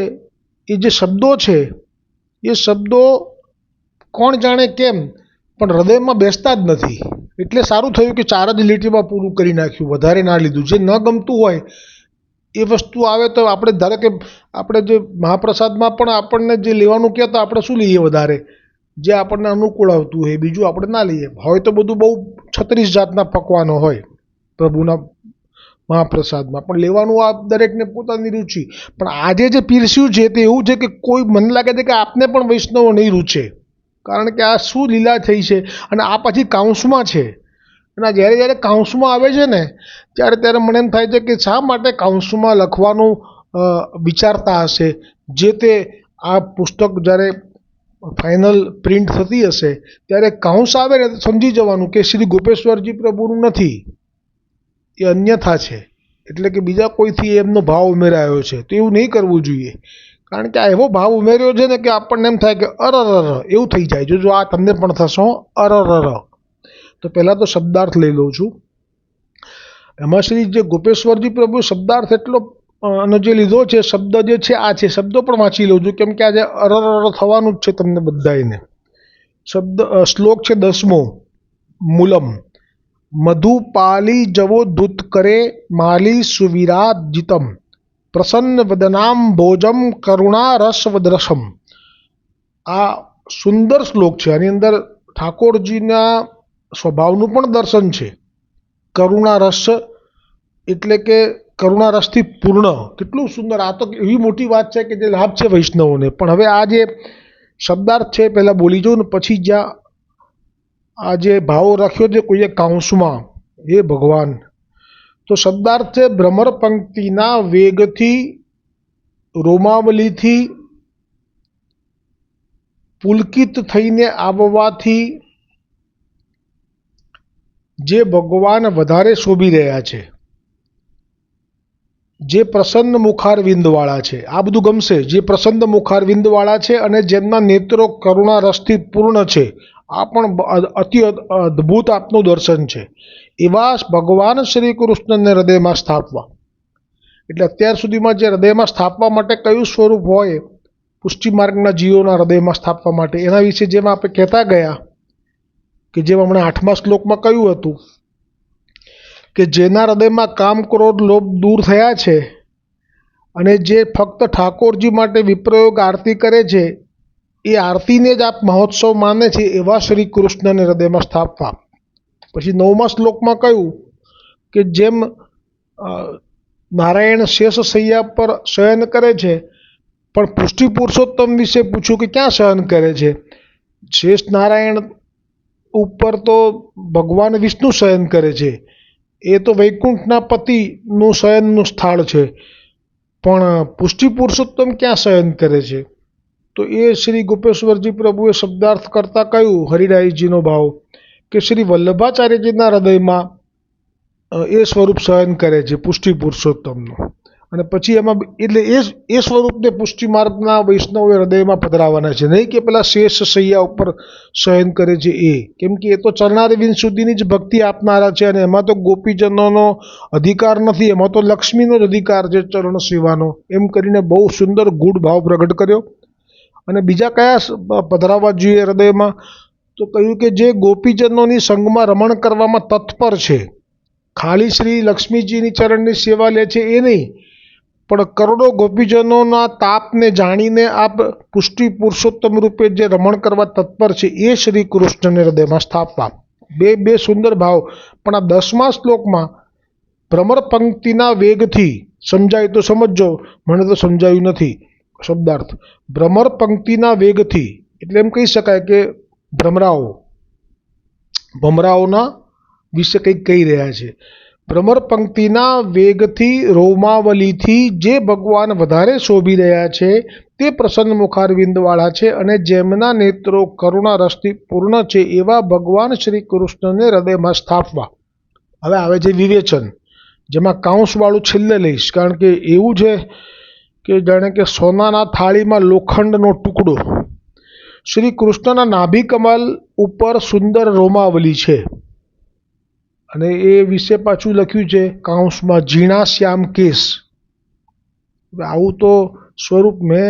એ જે શબ્દો છે, એ શબ્દો કોણ જાણે કેમ પણ હૃદયમાં બેસતા જ નથી. એટલે સારું થયું કે 4 જ લીટીમાં પૂરું કરી નાખ્યું, વધારે ના લીધું. જે ન ગમતું હોય એ વસ્તુ આવે તો આપણે, ધારો કે આપણે જે મહાપ્રસાદમાં પણ આપણને જે લેવાનું કહે તો આપણે શું લઈએ વધારે? જે આપણને અનુકૂળ આવતું હોય, બીજું આપણે ના લઈએ. હોય તો બધું બહુ 36 જાતના પકવાનો હોય પ્રભુના મહાપ્રસાદમાં, પણ લેવાનું આ દરેકને પોતાની રુચિ. પણ આજે જે પીરસ્યું છે તે એવું છે કે કોઈ, મને લાગે છે કે આપને પણ વૈષ્ણવો નહીં રૂચે. કારણ કે આ શું લીલા થઈ છે. અને આ પછી કાઉન્સમાં છે. અને જ્યારે જ્યારે કાઉન્સમાં આવે છે ને ત્યારે મને એમ થાય છે કે શા માટે કાઉન્સમાં લખવાનું વિચારતા હશે. જે તે આ પુસ્તક જ્યારે ફાઇનલ પ્રિન્ટ થતી હશે ત્યારે કાઉન્સ આવે ને સમજી જવાનું કે શ્રી ગોપેશ્વરજી પ્રભુનું નથી, એ અન્યથા છે. એટલે કે બીજા કોઈથી એમનો ભાવ ઉમેરાયો છે. તો એવું નહીં કરવું જોઈએ. કારણ કે આ એવો ભાવ ઉમેર્યો છે ને કે આપણને એમ થાય કે અરર એવું થઈ જાય. જો આ તમને પણ થશો અરર. તો પહેલાં તો શબ્દાર્થ લઈ લઉં છું. એમાં શ્રી જે ગોપેશ્વરજી પ્રભુ શબ્દાર્થ એટલો અને જે લીધો છે શબ્દ જે છે આ છે. શબ્દો પણ વાંચી લઉં છું કેમ કે આજે અરર થવાનું જ છે તમને બધાને. શ્લોક છે 10મો, મૂલમ. મધુપાલી જવો ધૂત કરે માલી સુવિરાત જીતમ, પ્રસન્ન વદનામ ભોજમ કરુણા રસવદ્રસમ. આ સુંદર શ્લોક છે. આની અંદર ઠાકોરજીના સ્વભાવનું પણ દર્શન છે. કરુણા રસ એટલે કે કરુણા રસથી પૂર્ણ. કેટલું સુંદર! આ તો એવી મોટી વાત છે કે જે લાભ છે વૈષ્ણવોને. પણ હવે આ જે શબ્દાર્થ છે પહેલાં બોલી જાઉં ને પછી જ્યાં આ જે ભાવ રાખ્યો છે કોઈએ કાઉન્સમાં, હે ભગવાન. તો શબ્દાર્થ છે ભ્રમર પંક્તિના વેગથી, રોમાવલીથી પુલકિત થઈને આવવાથી જે ભગવાન વધારે શોભી રહ્યા છે, જે પ્રસન્ન મુખારવિંદવાળા છે. આ બધું ગમશે. જે પ્રસન્ન મુખારવિંદવાળા છે અને જેમના નેત્રો કરુણા રસથી પૂર્ણ છે. આ પણ અતિ અદ્ભુત આપનું દર્શન છે. એવા ભગવાન શ્રી કૃષ્ણને હૃદયમાં સ્થાપવા. એટલે અત્યાર સુધીમાં જે હૃદયમાં સ્થાપવા માટે કયું સ્વરૂપ હોય પુષ્ટિ માર્ગના જીવોના હૃદયમાં સ્થાપવા માટે, એના વિશે જેમ આપણે કહેતા ગયા કે જેમ હમણાં 8મા શ્લોકમાં કહ્યું હતું કે જેના હૃદયમાં કામ, ક્રોધ, લોભ દૂર થયા છે અને જે ફક્ત ઠાકોરજી માટે વિપ્રયોગ આરતી કરે છે, એ આરતીને જ આપ મહોત્સવ માને છે, એવા શ્રી કૃષ્ણને હૃદયમાં સ્થાપવા. પછી 9મા શ્લોકમાં કહ્યું કે જેમ નારાયણ શેષ શૈયા પર શયન કરે છે, પણ પુષ્ટિ પુરુષોત્તમ વિશે પૂછ્યું કે ક્યાં શયન કરે છે. શેષ નારાયણ ઉપર તો ભગવાન વિષ્ણુ શયન કરે છે, એ તો વૈકુંઠના પતિનું શયનનું સ્થળ છે, પણ પુષ્ટિ પુરુષોત્તમ ક્યાં શયન કરે છે? તો એ શ્રી ગોપેશ્વરજી પ્રભુએ શબ્દાર્થ કરતાં કહ્યું હરિરાયજીનો ભાવ કે શ્રી વલ્લભાચાર્યજીના હૃદયમાં એ સ્વરૂપ શયન કરે છે પુષ્ટિ પુરુષોત્તમનું. અને પછી એમાં એટલે એ સ્વરૂપને પુષ્ટિ માર્ગના વૈષ્ણવે હૃદયમાં પધરાવવાના છે, નહીં કે પેલા શેષ શૈયા ઉપર શયન કરે છે એ. કેમ કે એ તો ચરણારવિંદ સુધીની જ ભક્તિ આપનારા છે, અને એમાં તો ગોપીજનોનો અધિકાર નથી, એમાં તો લક્ષ્મીનો જ અધિકાર છે ચરણ સેવાનો. એમ કરીને બહુ સુંદર ગૂઢ ભાવ પ્રગટ કર્યો. અને બીજા કયા પધરાવવા જોઈએ હૃદયમાં? તો કહ્યું કે જે ગોપીજનોની સંગમાં રમણ કરવામાં તત્પર છે, ખાલી શ્રી લક્ષ્મીજીની ચરણની સેવા લે છે એ નહીં, પણ કરોડો ગોપીજનોના તાપને જાણીને આપ પુષ્ટિ પુરુષોત્તમ રૂપે જે રમણ કરવા તત્પર છે એ શ્રી કૃષ્ણને હૃદયમાં સ્થાપવા. બે સુંદર ભાવ. પણ આ 10મા શ્લોકમાં ભ્રમર પંક્તિના વેગથી સમજાય તો સમજજો, મને તો સમજાયું નથી શબ્દાર્થ. ભ્રમર પંક્તિના વેગથી એટલે એમ કહી શકાય કે ભમરાઓના વિશે કંઈક કહી રહ્યા છે. ભ્રમર પંક્તિના વેગથી રોમાવલીથી જે ભગવાન વધારે શોભી રહ્યા છે તે પ્રસન્ન મુખારવિંદવાળા છે, અને જેમના નેત્રો કરુણા રસથી પૂર્ણ છે એવા ભગવાન શ્રી કૃષ્ણને હૃદયમાં સ્થાપવા. હવે આવે છે વિવેચન, જેમાં કાંસવાળું છેલ્લે લઈશ, કારણ કે એવું છે કે જાણે કે સોનાના થાળીમાં લોખંડનો ટુકડો. શ્રી કૃષ્ણના નાભિકમલ ઉપર સુંદર રોમાવલી છે, અને એ વિશે પાછું લખ્યું છે કાંસમાં ઝીણા શ્યામ કેસ. આવું તો સ્વરૂપ મેં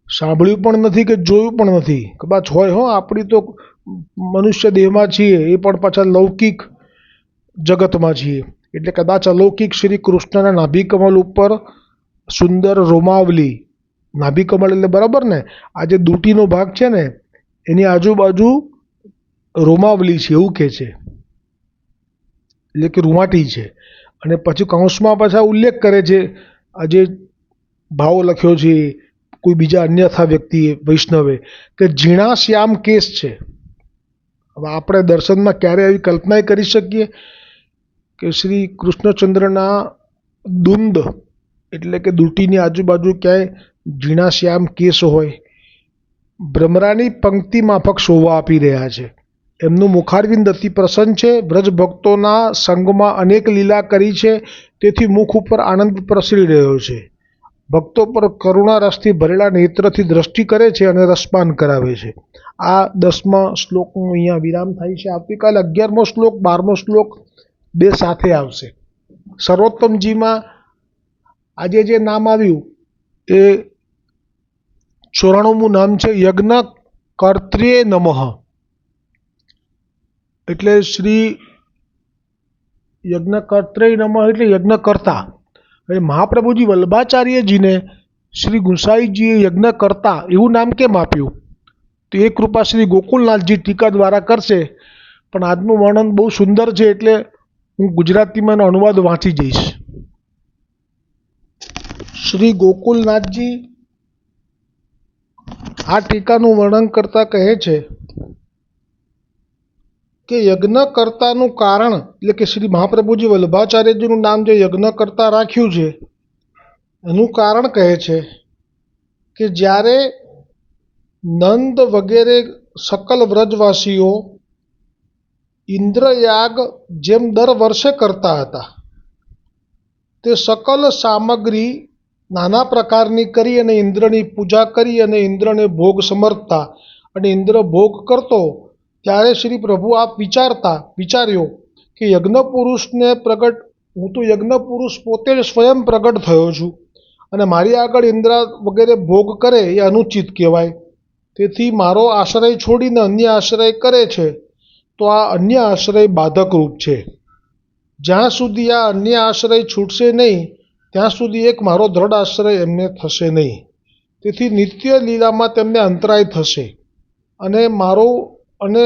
સાંભળ્યું પણ નથી કે જોયું પણ નથી. કદાચ હોય હો, આપણી તો મનુષ્ય દેહમાં છીએ, એ પણ પાછા લૌકિક જગતમાં છીએ, એટલે કદાચ અલૌકિક શ્રી કૃષ્ણના નાભિકમલ ઉપર સુંદર રોમાવલી. નાભિકમલ એટલે બરાબર ને, આ જે દૂટીનો ભાગ છે ને એની આજુબાજુ રોમાવલી છે એવું કહે છે, એટલે કે રૂંવાટી છે. અને પછી કૌંસમાં પાછા ઉલ્લેખ કરે છે, આ જે ભાવ લખ્યો છે કોઈ બીજા અન્યથા વ્યક્તિએ વૈષ્ણવે, કે ઝીણા શ્યામ કેસ છે. હવે આપણે દર્શનમાં ક્યારે આવી કલ્પના કરી શકીએ કે શ્રી કૃષ્ણચંદ્રના દુંદ એટલે કે દૂટીની આજુબાજુ ક્યાંય ઝીણા શ્યામ કેસ હોય? ભ્રમરાની પંક્તિ માફક શોભા આપી રહ્યા છે. એમનું મુખારવિંદ અતિ પ્રસન્ન છે. વ્રજ ભક્તોના સંગમાં અનેક લીલા કરી છે, તેથી મુખ ઉપર આનંદ પ્રસરી રહ્યો છે. ભક્તો પર કરુણા રસથી ભરેલા નેત્રથી દ્રષ્ટિ કરે છે અને રસપાન કરાવે છે. આ 10મા શ્લોકનું અહીંયા વિરામ થાય છે. આવતીકાલે 11મો શ્લોક 12મો શ્લોક બે સાથે આવશે. સર્વોત્તમજીમાં આજે જે નામ આવ્યું એ 94મું નામ છે યજ્ઞ કર્ત્ર્યે નમઃ. એટલે શ્રી યજ્ઞકર્ત્રય નમઃ એટલે યજ્ઞકર્તા. એટલે મહાપ્રભુજી વલ્લભાચાર્યજીને શ્રી ગુંસાઈજીએ યજ્ઞકર્તા એવું નામ કેમ આપ્યું? તો એ કૃપા શ્રી ગોકુલનાથજી ટીકા દ્વારા કરશે, પણ આજનું વર્ણન બહુ સુંદર છે એટલે હું ગુજરાતીમાં એનો અનુવાદ વાંચી જઈશ. શ્રી ગોકુલનાથજી આ ટીકાનું વર્ણન કરતા કહે છે કે યજ્ઞકર્તાનું કારણ એટલે કે શ્રી મહાપ્રભુજી વલ્લભાચાર્યજીનું નામ જે યજ્ઞકર્તા રાખ્યું છે એનું કારણ કહે છે કે જ્યારે નંદ વગેરે સકલ વ્રજવાસીઓ ઇન્દ્રયાગ જેમ દર વર્ષે કરતા હતા તે સકલ સામગ્રી નાના પ્રકારની કરી અને ઇન્દ્રની પૂજા કરી અને ઇન્દ્રને ભોગ સમર્પતા, અને ઇન્દ્ર ભોગ કરતો ત્યારે શ્રી પ્રભુ આપ વિચાર્યો કે યજ્ઞ પુરુષને પ્રગટ, હું તો યજ્ઞ પુરુષ પોતે જ સ્વયં પ્રગટ થયો છું અને મારી આગળ ઇન્દ્ર વગેરે ભોગ કરે એ અનુચિત કહેવાય. તેથી મારો આશ્રય છોડીને અન્ય આશ્રય કરે છે તો આ અન્ય આશ્રય બાધકરૂપ છે. જ્યાં સુધી આ અન્ય આશ્રય છૂટશે નહીં ત્યાં સુધી એક મારો દ્રઢ આશ્રય એમને થશે નહીં. તેથી નિત્ય લીલામાં તેમને અંતરાય થશે અને મારો અને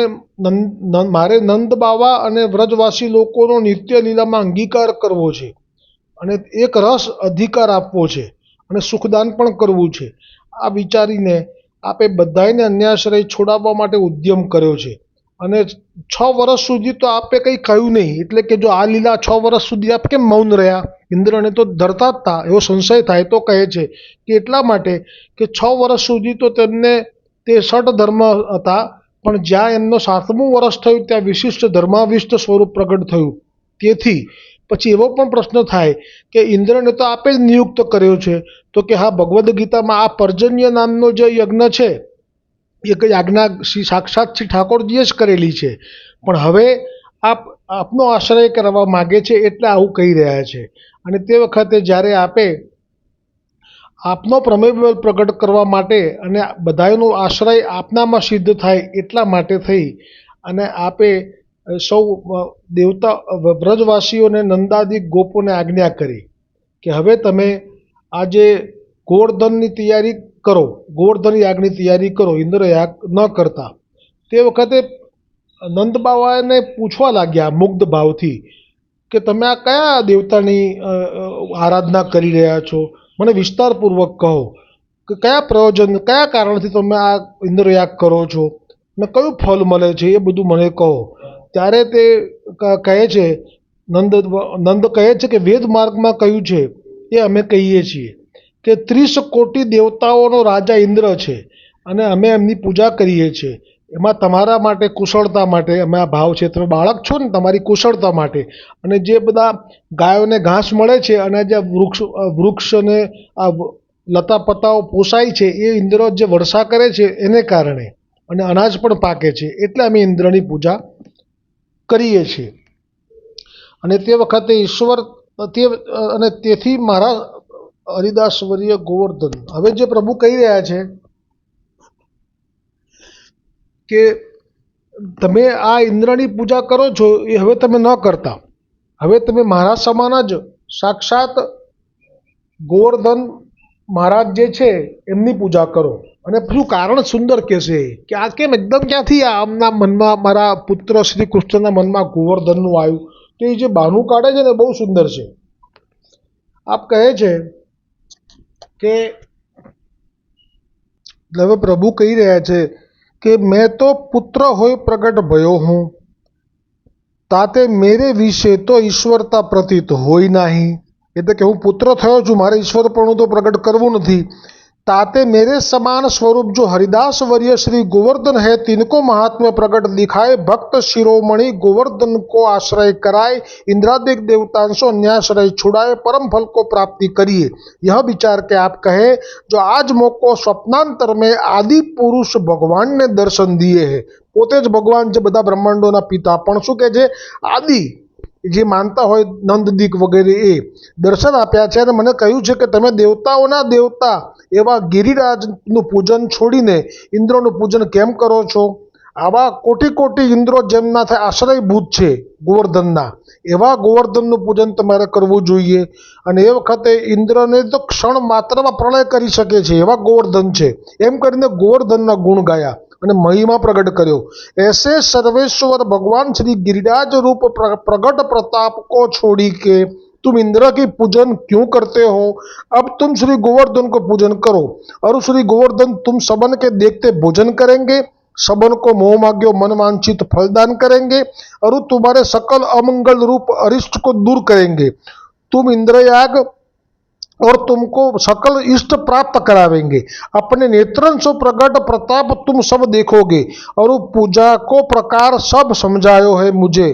મારે નંદ બાવા અને વ્રજવાસી લોકોનો નિત્ય લીલામાં અંગીકાર કરવો છે અને એક રસ અધિકાર આપવો છે અને સુખદાન પણ કરવું છે. આ વિચારીને આપે બધાયને અન્યાશ્રય છોડાવવા માટે ઉદ્યમ કર્યો છે અને 6 વર્ષ સુધી તો આપે કંઈ કહ્યું નહીં. એટલે કે જો આ લીલા 6 વર્ષ સુધી આપ કેમ મૌન રહ્યા? ઇન્દ્રને તો ડરતા જ હતા, એવો સંશય થાય તો કહે છે કે એટલા માટે કે 6 વર્ષ સુધી તો તેમને તે ષટ ધર્મ હતા, પણ જ્યાં એમનો 7મું વર્ષ થયું ત્યાં વિશિષ્ટ ધર્માવિષ્ટ સ્વરૂપ પ્રગટ થયું. તેથી પછી એવો પણ પ્રશ્ન થાય કે ઇન્દ્રને તો આપે જ નિયુક્ત કર્યો છે, તો કે હા, ભગવદ્ ગીતામાં આ પર્જન્ય નામનો જે યજ્ઞ છે એ કંઈ આજ્ઞા સાક્ષાત શ્રી ઠાકોરજીએ જ કરેલી છે, પણ હવે આપનો આશ્રય કરવા માગે છે એટલે આવું કહી રહ્યા છે. અને તે વખતે જ્યારે આપે આપનો પ્રમેય બળ પ્રગટ કરવા માટે અને બધાયનો આશ્રય આપનામાં સિદ્ધ થાય એટલા માટે થઈ અને આપે સૌ દેવતા વ્રજવાસીઓને નંદાદિક ગોપોને આજ્ઞા કરી કે હવે તમે આજે ગોવર્ધનની તૈયારી કરો, ગોવર્ધન યાગની તૈયારી કરો. ઇન્દ્ર યાગ ન કરતા. તે વખતે નંદ બાવાને પૂછવા લાગ્યા મુગ્ધ ભાવથી કે તમે આ કયા દેવતાની આરાધના કરી રહ્યા છો? મને વિસ્તારપૂર્વક કહો કે કયા પ્રયોજન, કયા કારણથી તમે આ ઇન્દ્રયાગ કરો છો ને કયું ફળ મળે છે, એ બધું મને કહો. ત્યારે તે કહે છે, નંદ કહે છે કે વેદ માર્ગમાં કહ્યું છે એ અમે કહીએ છીએ કે 30 કોટી દેવતાઓનો રાજા ઇન્દ્ર છે અને અમે એમની પૂજા કરીએ છીએ. એમાં તમારા માટે કુશળતા માટે અમે આ ભાવ છે, તમે બાળક છો ને, તમારી કુશળતા માટે અને જે બધા ગાયોને ઘાસ મળે છે અને જે વૃક્ષને આ લતા પતાઓ પોસાય છે એ ઇન્દ્ર જે વર્ષા કરે છે એને કારણે, અને અનાજ પણ પાકે છે એટલે અમે ઇન્દ્રની પૂજા કરીએ છીએ. અને તે વખતે ઈશ્વર અને તેથી મારા હરિદાસવર્ય ગોવર્ધન, હવે જે પ્રભુ કહી રહ્યા છે કે તમે આ ઇન્દ્રની પૂજા કરો છો એ હવે તમે ન કરતા, હવે તમે મારા સમાન જ સાક્ષાત ગોવર્ધન મહારાજ જે છે એમની પૂજા કરો. અને શું કારણ સુંદર કહેશે કે આ કેમ એકદમ ક્યાંથી આમના મનમાં, મારા પુત્ર શ્રી કૃષ્ણના મનમાં ગોવર્ધનનું આવ્યું? તો એ જે બહાનું કાઢે છે ને બહુ સુંદર છે. આપ કહે છે કે હવે પ્રભુ કહી રહ્યા છે કે મેં તો પુત્ર હોય પ્રગટ ભયો હું, તાતે મેરે વિશે તો ઈશ્વરતા પ્રતીત હોય નહીં. એટલે કે હું પુત્ર થયો છું, મારે ઈશ્વરપણું તો પ્રગટ કરવું નથી. ताते मेरे समान स्वरूप जो हरिदास वर्य श्री गोवर्धन है, तिनको महात्म्य प्रकट दिखाए, भक्त शिरोमणि गोवर्धन को आश्रय कराए, इंद्रादिक देवतांशो न्याश्रय छुड़ाए, परम फल को प्राप्ति करिए. यह विचार के आप कहे जो आज मोको स्वप्नांतर में आदि पुरुष भगवान ने दर्शन दिए है. पोते ज भगवान जे बधा ब्रह्मांडोना पिता पण शुं कहे छे आदि જે માનતા હોય નંદદીક વગેરે એ દર્શન આપ્યા છે અને મને કહ્યું છે કે તમે દેવતાઓના દેવતા એવા ગિરિરાજનું પૂજન છોડીને ઇન્દ્રનું પૂજન કેમ કરો છો? આવા કોટી કોટી ઇન્દ્રો જેમના આશ્રયભૂત છે ગોવર્ધનના, એવા ગોવર્ધનનું પૂજન તમારે કરવું જોઈએ. અને એ વખતે ઇન્દ્રને તો ક્ષણ માત્રમાં પ્રલય કરી શકે છે એવા ગોવર્ધન છે, એમ કરીને ગોવર્ધનના ગુણ ગાયા અને મહિમા प्रकट કર્યો. ऐसे सर्वेश्वर भगवान श्री गिरिराज रूप प्रगट प्रताप को छोड़ी के तुम इंद्र की पूजन क्यों करते हो? अब तुम श्री गोवर्धन को पूजन करो और श्री गोवर्धन तुम सबन के देखते भोजन करेंगे, सबन को मोह माग्यो मन वांछित फलदान करेंगे और तुम्हारे सकल अमंगल रूप अरिष्ट को दूर करेंगे. तुम इंद्रयाग और तुमको सकल इष्ट प्राप्त करावेंगे. अपने नेत्रन से प्रगट प्रताप तुम सब देखोगे और पूजा को प्रकार सब समझायो है मुझे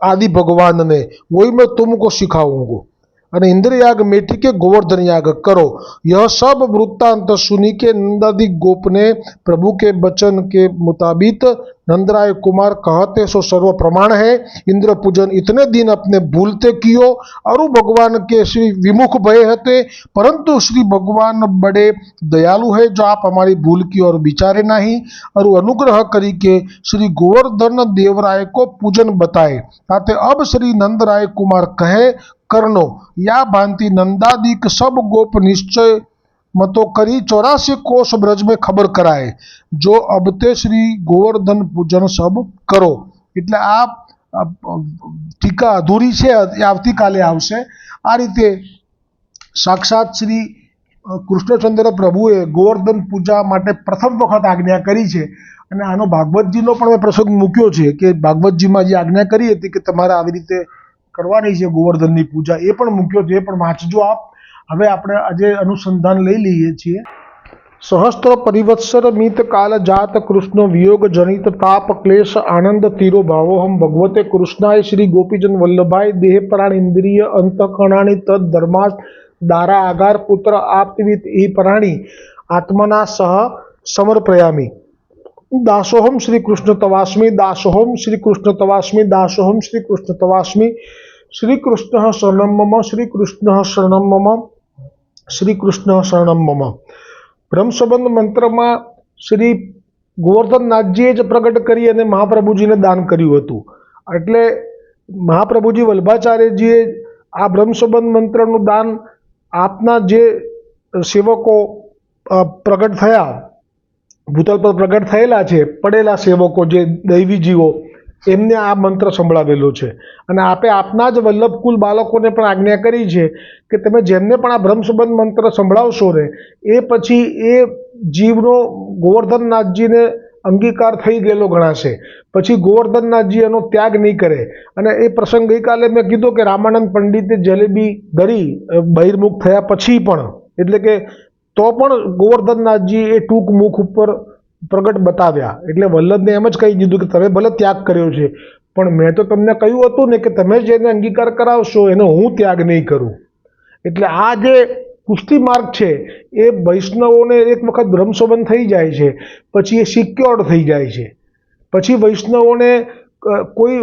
आदि भगवान ने, वही मैं तुमको सिखाऊंगा. અને ઇન્દ્રયાગ મેટી के गोवर्धन याग करो. यह सब वृत्तांत सुनी के नंदादि गोप ने प्रभु के वचन के मुताबिक नंदराय कुमार कहते सो सर्व प्रमाण है. इंद्र पूजन इतने दिन अपने भूलते कियो और भगवान के श्री विमुख भय हते, परंतु श्री भगवान बड़े दयालु है जो आप हमारी भूल की और विचारे नहीं और अनुग्रह करी के श्री गोवर्धन देवराय को पूजन बताए. ताते अब श्री नंदराय कुमार कहे करनो या भांति नंदादिक सब गोप निश्चय मतो करी 84 कोस ब्रज में खबर कराए, जो अब ते श्री गोवर्धन पूजन सब करो। એટલે આ ટીકા અધૂરી છે, એ આવતીકાલે આવશે। આ રીતે સાક્ષાત શ્રી કૃષ્ણચંદ્ર પ્રભુએ ગોવર્ધન પૂજા માટે પ્રથમ વખત આજ્ઞા કરી છે। અને આનો ભાગવતજીનો પણ મેં પ્રસંગ મૂક્યો છે કે ભાગવતજીમાં જે આજ્ઞા કરી હતી કે તમારે આવી રીતે કરવાની છે ગોવર્ધનની પૂજા, એ પણ મૂક્યો છે, એ પણ વાંચજો આપ। હવે આપણે આજે અનુસંધાન લઈ લઈએ છીએ। સહસ્ત્ર પરિવત્સર મિત કાલ જાત કૃષ્ણ વિયોગ જનિત તાપ ક્લેશ આનંદ તીરો ભાવોહમ ભગવતે કૃષ્ણાય શ્રી ગોપીજન વલ્લભાય દેહ પ્રાણ ઇન્દ્રિય અંતઃકરણાની તદ ધર્માસ દારા આગાર પુત્ર આપ્તવિત એ પ્રાણી આત્મના સહ સમર્પયામી। દાસોહમ શ્રી કૃષ્ણ તવાસ્મી, દાસોહમ શ્રી કૃષ્ણ તવાસ્મી, દાસોહમ શ્રી કૃષ્ણ તવાસ્મી। શ્રી કૃષ્ણ શરણમ મમ, શ્રી કૃષ્ણ શરણમ મમ, શ્રી કૃષ્ણ શરણમ મમ। બ્રહ્મસંબંધ મંત્રમાં શ્રી ગોવર્ધનનાથજીએ જ પ્રગટ કરી અને મહાપ્રભુજીને દાન કર્યું હતું। એટલે મહાપ્રભુજી વલ્ભાચાર્યજીએ આ બ્રહ્મસંબંધ મંત્રનું દાન આપના જે સેવકો પ્રગટ થયા, ભૂતલ પર પ્રગટ થયેલા છે, પડેલા સેવકો જે દૈવી જીવો, એમને આ મંત્ર સંભળાવેલો છે। અને આપે આપના જ વલ્લભકુલ બાળકોને પણ આજ્ઞા કરી છે કે તમે જેમને પણ આ બ્રહ્મસંબંધ મંત્ર સંભળાવશો ને, એ પછી એ જીવનો ગોવર્ધનનાથજીને અંગીકાર થઈ ગયેલો ગણાશે, પછી ગોવર્ધનનાથજી એનો ત્યાગ નહીં કરે। અને એ પ્રસંગ ગઈકાલે મેં કીધો કે રામાનંદ પંડિતે જલેબી ધરી બહિર્મુખ થયા પછી પણ, એટલે કે તો પણ ગોવર્ધનનાથજી એ ટૂંક મુખ ઉપર પ્રગટ બતાવ્યા। એટલે વલ્લભને એમ જ કહી દીધું કે તમે ભલે ત્યાગ કર્યો છે, પણ મેં તો તમને કહ્યું હતું ને કે તમે જેને અંગીકાર કરાવશો એનો હું ત્યાગ નહીં કરું। એટલે આ જે પુષ્ટિ માર્ગ છે એ વૈષ્ણવોને એક વખત બ્રહ્મસંબંધ થઈ જાય છે પછી એ સિક્યોર્ડ થઈ જાય છે। પછી વૈષ્ણવોને કોઈ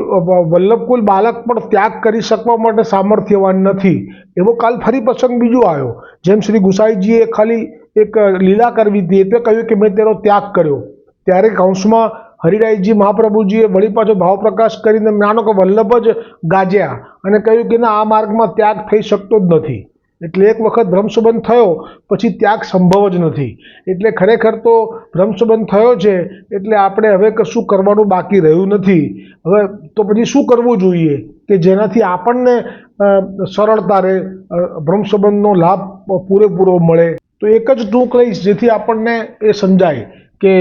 વલ્લભકુલ બાળક પણ ત્યાગ કરી શકવા માટે સામર્થ્યવાન નથી। એવો કાલ ફરી પ્રસંગ બીજો આવ્યો, જેમ શ્રી ગુસાઈજીએ ખાલી એક લીલા કરવી હતી એટલે કહ્યું કે મેં તેનો ત્યાગ કર્યો, ત્યારે કૌંસમાં હરિરાયજી મહાપ્રભુજીએ વળી પાછો ભાવ પ્રકાશ કરીને માનો કે વલ્લભ જ ગાજ્યા અને કહ્યું કે ના, આ માર્ગમાં ત્યાગ થઈ શકતો જ નથી। એટલે એક વખત બ્રહ્મસંબંધ થયો પછી ત્યાગ સંભવ જ નથી। એટલે ખરેખર તો બ્રહ્મસંબંધ થયો છે એટલે આપણે હવે કશું કરવાનું બાકી રહ્યું નથી। હવે તો પછી શું કરવું જોઈએ કે જેનાથી આપણને સરળતા રહે, બ્રહ્મસંબંધનો લાભ પૂરેપૂરો મળે। તો એક જ ટૂંક લઈશ જેથી આપણને એ સમજાય કે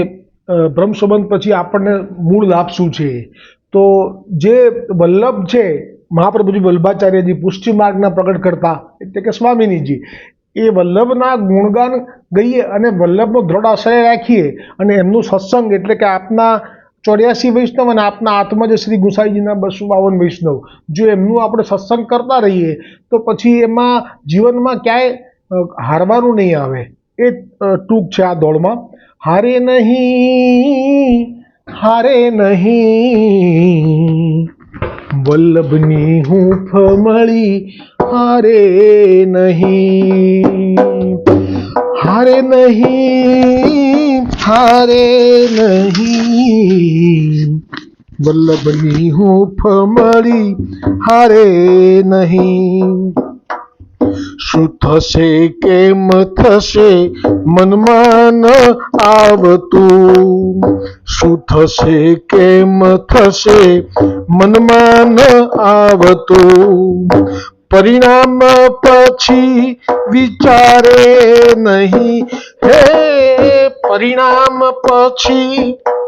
બ્રહ્મસંબંધ પછી આપણને મૂળ લાભ શું છે। તો જે વલ્લભ છે મહાપ્રભુજી વલ્ભાચાર્યજી પુષ્ટિ માર્ગના પ્રગટ કરતા, એટલે કે સ્વામિનીજી, એ વલ્લભના ગુણગાન ગઈએ અને વલ્લભનો દ્રઢ આશ્રય રાખીએ અને એમનું સત્સંગ, એટલે કે આપના 84 વૈષ્ણવ અને આપના આત્મા જે શ્રી ગુસાઈજીના 252 વૈષ્ણવ, જો એમનું આપણે સત્સંગ કરતા રહીએ તો પછી એમાં જીવનમાં ક્યાંય હારવાનું નહીં આવે। એ ટૂંક છે આ દોડમાં। હારે નહીં, હારે નહીં, વલ્લભની હૂંફ મળી, હારે નહીં, હારે નહીં, હારે નહીં, વલ્લભની હૂંફ મળી, હારે નહીં। શું થશે કેમ થશે મનમાં ન આવતું, શું થશે કેમ થશે મનમાં ન આવતું, પરિણામ પછી વિચારે નહીં, હે પરિણામ પછી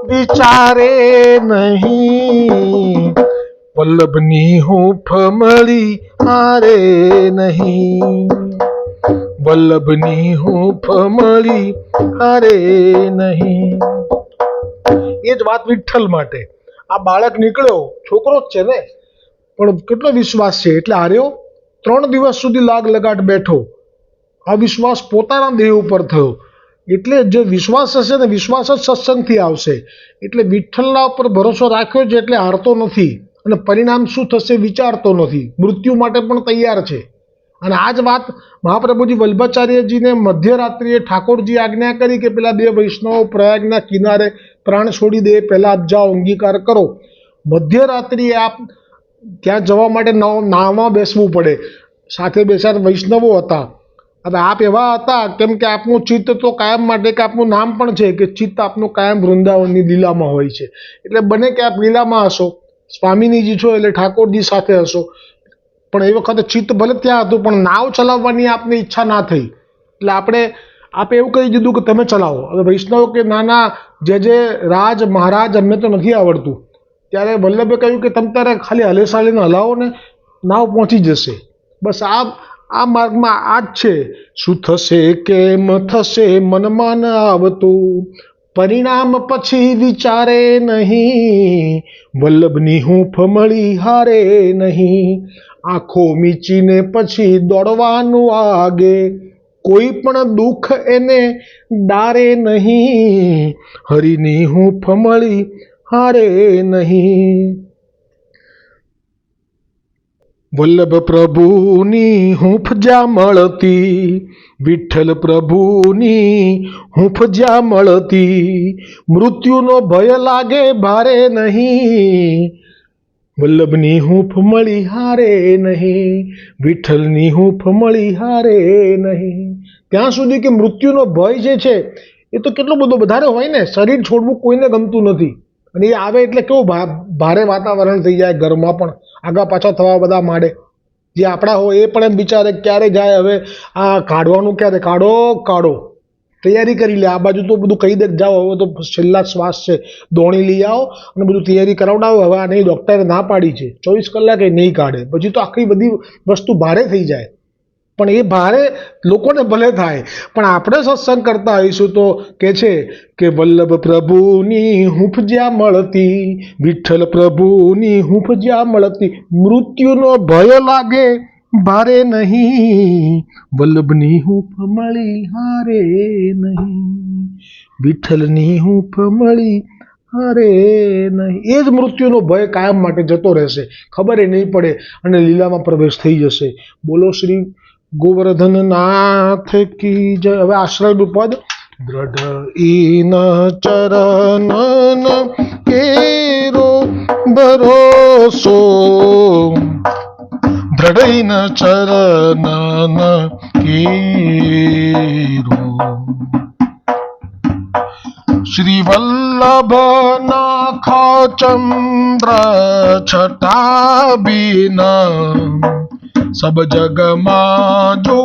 વિચારે નહીં, વલ્લભની હૂંફ મળી, હારે નહીં, વલ્લભની હૂંફ મળી, હારે નહીં। એ જ વાત વિઠ્ઠલ માટે। આ બાળક નીકળ્યો, છોકરો જ છે ને, પણ કેટલો વિશ્વાસ છે, એટલે હાર્યો 3 દિવસ સુધી લાગ લગાટ બેઠો। આ વિશ્વાસ પોતાના દેહ ઉપર થયો। એટલે જે વિશ્વાસ હશે ને, વિશ્વાસ જ સત્સંગથી આવશે। એટલે વિઠ્ઠલના ઉપર ભરોસો રાખ્યો છે એટલે હારતો નથી, અને પરિણામ શું થશે વિચારતો નથી, મૃત્યુ માટે પણ તૈયાર છે। અને આ જ વાત મહાપ્રભુજી વલ્ભાચાર્યજીને મધ્યરાત્રિએ ઠાકોરજી આજ્ઞા કરી કે પેલા 2 વૈષ્ણવો પ્રયાગના કિનારે પ્રાણ છોડી દે પહેલાં આપ જાઓ, અંગીકાર કરો। મધ્યરાત્રિએ આપ ત્યાં જવા માટે નાવમાં બેસવું પડે। સાથે 2-4 વૈષ્ણવો હતા, હવે આપ એવા હતા કેમ કે આપનું ચિત્ત તો કાયમ માટે કે આપનું નામ પણ છે કે ચિત્ત આપનું કાયમ વૃંદાવનની લીલામાં હોય છે, એટલે બને કે આપ લીલામાં હશો, સ્વામીનીજી છો એટલે ઠાકોરજી સાથે હશો, પણ એ વખતે ચિત્ત ભલે ત્યાં હતું પણ નાવ ચલાવવાની આપની ઈચ્છા ના થઈ, એટલે આપે એવું કહી દીધું કે તમે ચલાવો. હવે વૈષ્ણવ કે નાના જે રાજ મહારાજ અમને તો નથી આવડતું, ત્યારે વલ્લભે કહ્યું કે તમે તારે ખાલી હલેસાલીને હલાવો ને નાવ પહોંચી જશે. બસ આ માર્ગમાં આ જ છે. શું થશે કેમ થશે મનમાં ન આવતું, પરિણામ પછી વિચારે નહીં, વલ્લભની હૂંફ મળી હારે નહીં, આંખો મીચીને પછી દોડવાનું આગે, કોઈ પણ દુઃખ એને ડારે નહીં, હરિની હૂંફ મળી હારે નહીં. વલ્લભ પ્રભુની હૂંફ જ્યાં મળતી, વિઠ્ઠલ પ્રભુની હૂંફ જ્યાં મળતી, મૃત્યુનો ભય લાગે ભારે નહીં, વલ્લભની હૂંફ મળી હારે નહીં, વિઠ્ઠલની હૂંફ મળી હારે નહીં. ત્યાં સુધી કે મૃત્યુનો ભય જે છે એ તો કેટલો બધો વધારે હોય ને, શરીર છોડવું કોઈને ગમતું નથી, અને એ આવે એટલે કેવું ભારે વાતાવરણ થઈ જાય, ઘરમાં પણ આગા પાછા થવા બધા માંડે. જે આપણા હોય એ પણ એમ વિચારે ક્યારે જાય, હવે આ કાઢવાનું ક્યારે કાઢો, તૈયારી કરી લે. આ બાજુ તો બધું કહી દે જાઓ હવે તો છેલ્લા શ્વાસ છે, દોણી લઈ આવો અને બધું તૈયારી કરાવડાવો. હવે આ નહીં, ડૉક્ટરે ના પાડી છે 24 કલાકે નહીં કાઢે, પછી તો આખી બધી વસ્તુ ભારે થઈ જાય. પણ એ ભારે લોકોને ભલે થાય, પણ આપણે સત્સંગ કરતા હોઈશું તો કે છે કે વલ્લભ પ્રભુની હૂંફ જ્યાં મળતી, વિઠ્ઠલ પ્રભુની હૂંફ જ્યાં મળતી, મૃત્યુનો ભય લાગે ભારે નહીં, વલ્લભની હૂંફ મળી હારે નહીં, વિઠ્ઠલની હૂંફ મળી હારે નહીં. એ જ મૃત્યુનો ભય કાયમ માટે જતો રહેશે, ખબર એ નહીં પડે અને લીલામાં પ્રવેશ થઈ જશે. બોલો શ્રી ગોવર્ધન નાથ કી જય. હવે આશ્રયનું પદ. દ્રઢ ઈન ચરણન કેરો ભરોસો, દ્રઢ ઈન ચરણન કેરો, શ્રી વલ્લભ નાખ ચંદ્ર છટા બીના, સબ જગમાં જો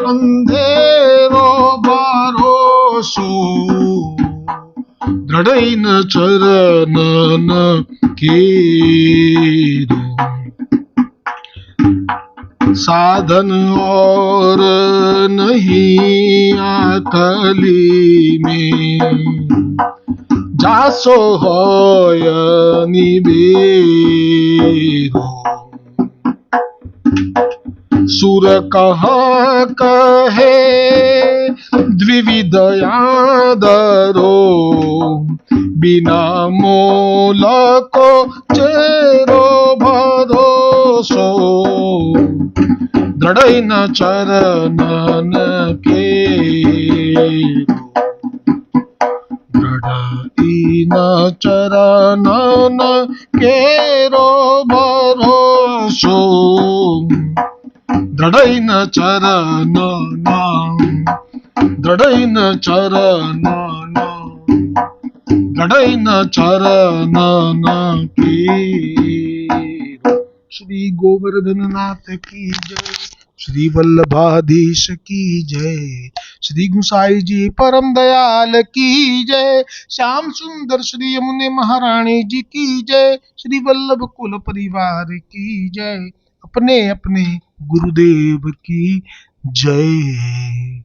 અંધેરો ભરોસો, દ્રઢઈન ચરણન કેરો, साधन और नहीं आकली में, जासो होय निबेरो, सुर कहे द्विविध यादरो, बिना मोल को चेरो भरोसो, દ્રઢઈન ચરણન કેરો, દ્રઢઈન ચરણન કેરો ભરોસો, દ્રઢઈન ચરણન, દ્રઢઈન ચરણન, દ્રઢઈન ચરણન કેરો. શ્રી ગોવર્ધનનાથ કી જય, શ્રી વલ્લભાધીશ કી જય, શ્રી ગુસાઈજી પરમ દયાલ કી જય, શ્યામ સુંદર શ્રી યमुने महारानी जी की जय, श्री वल्लभ कुल परिवार की जय, अपने अपने गुरुदेव की जय.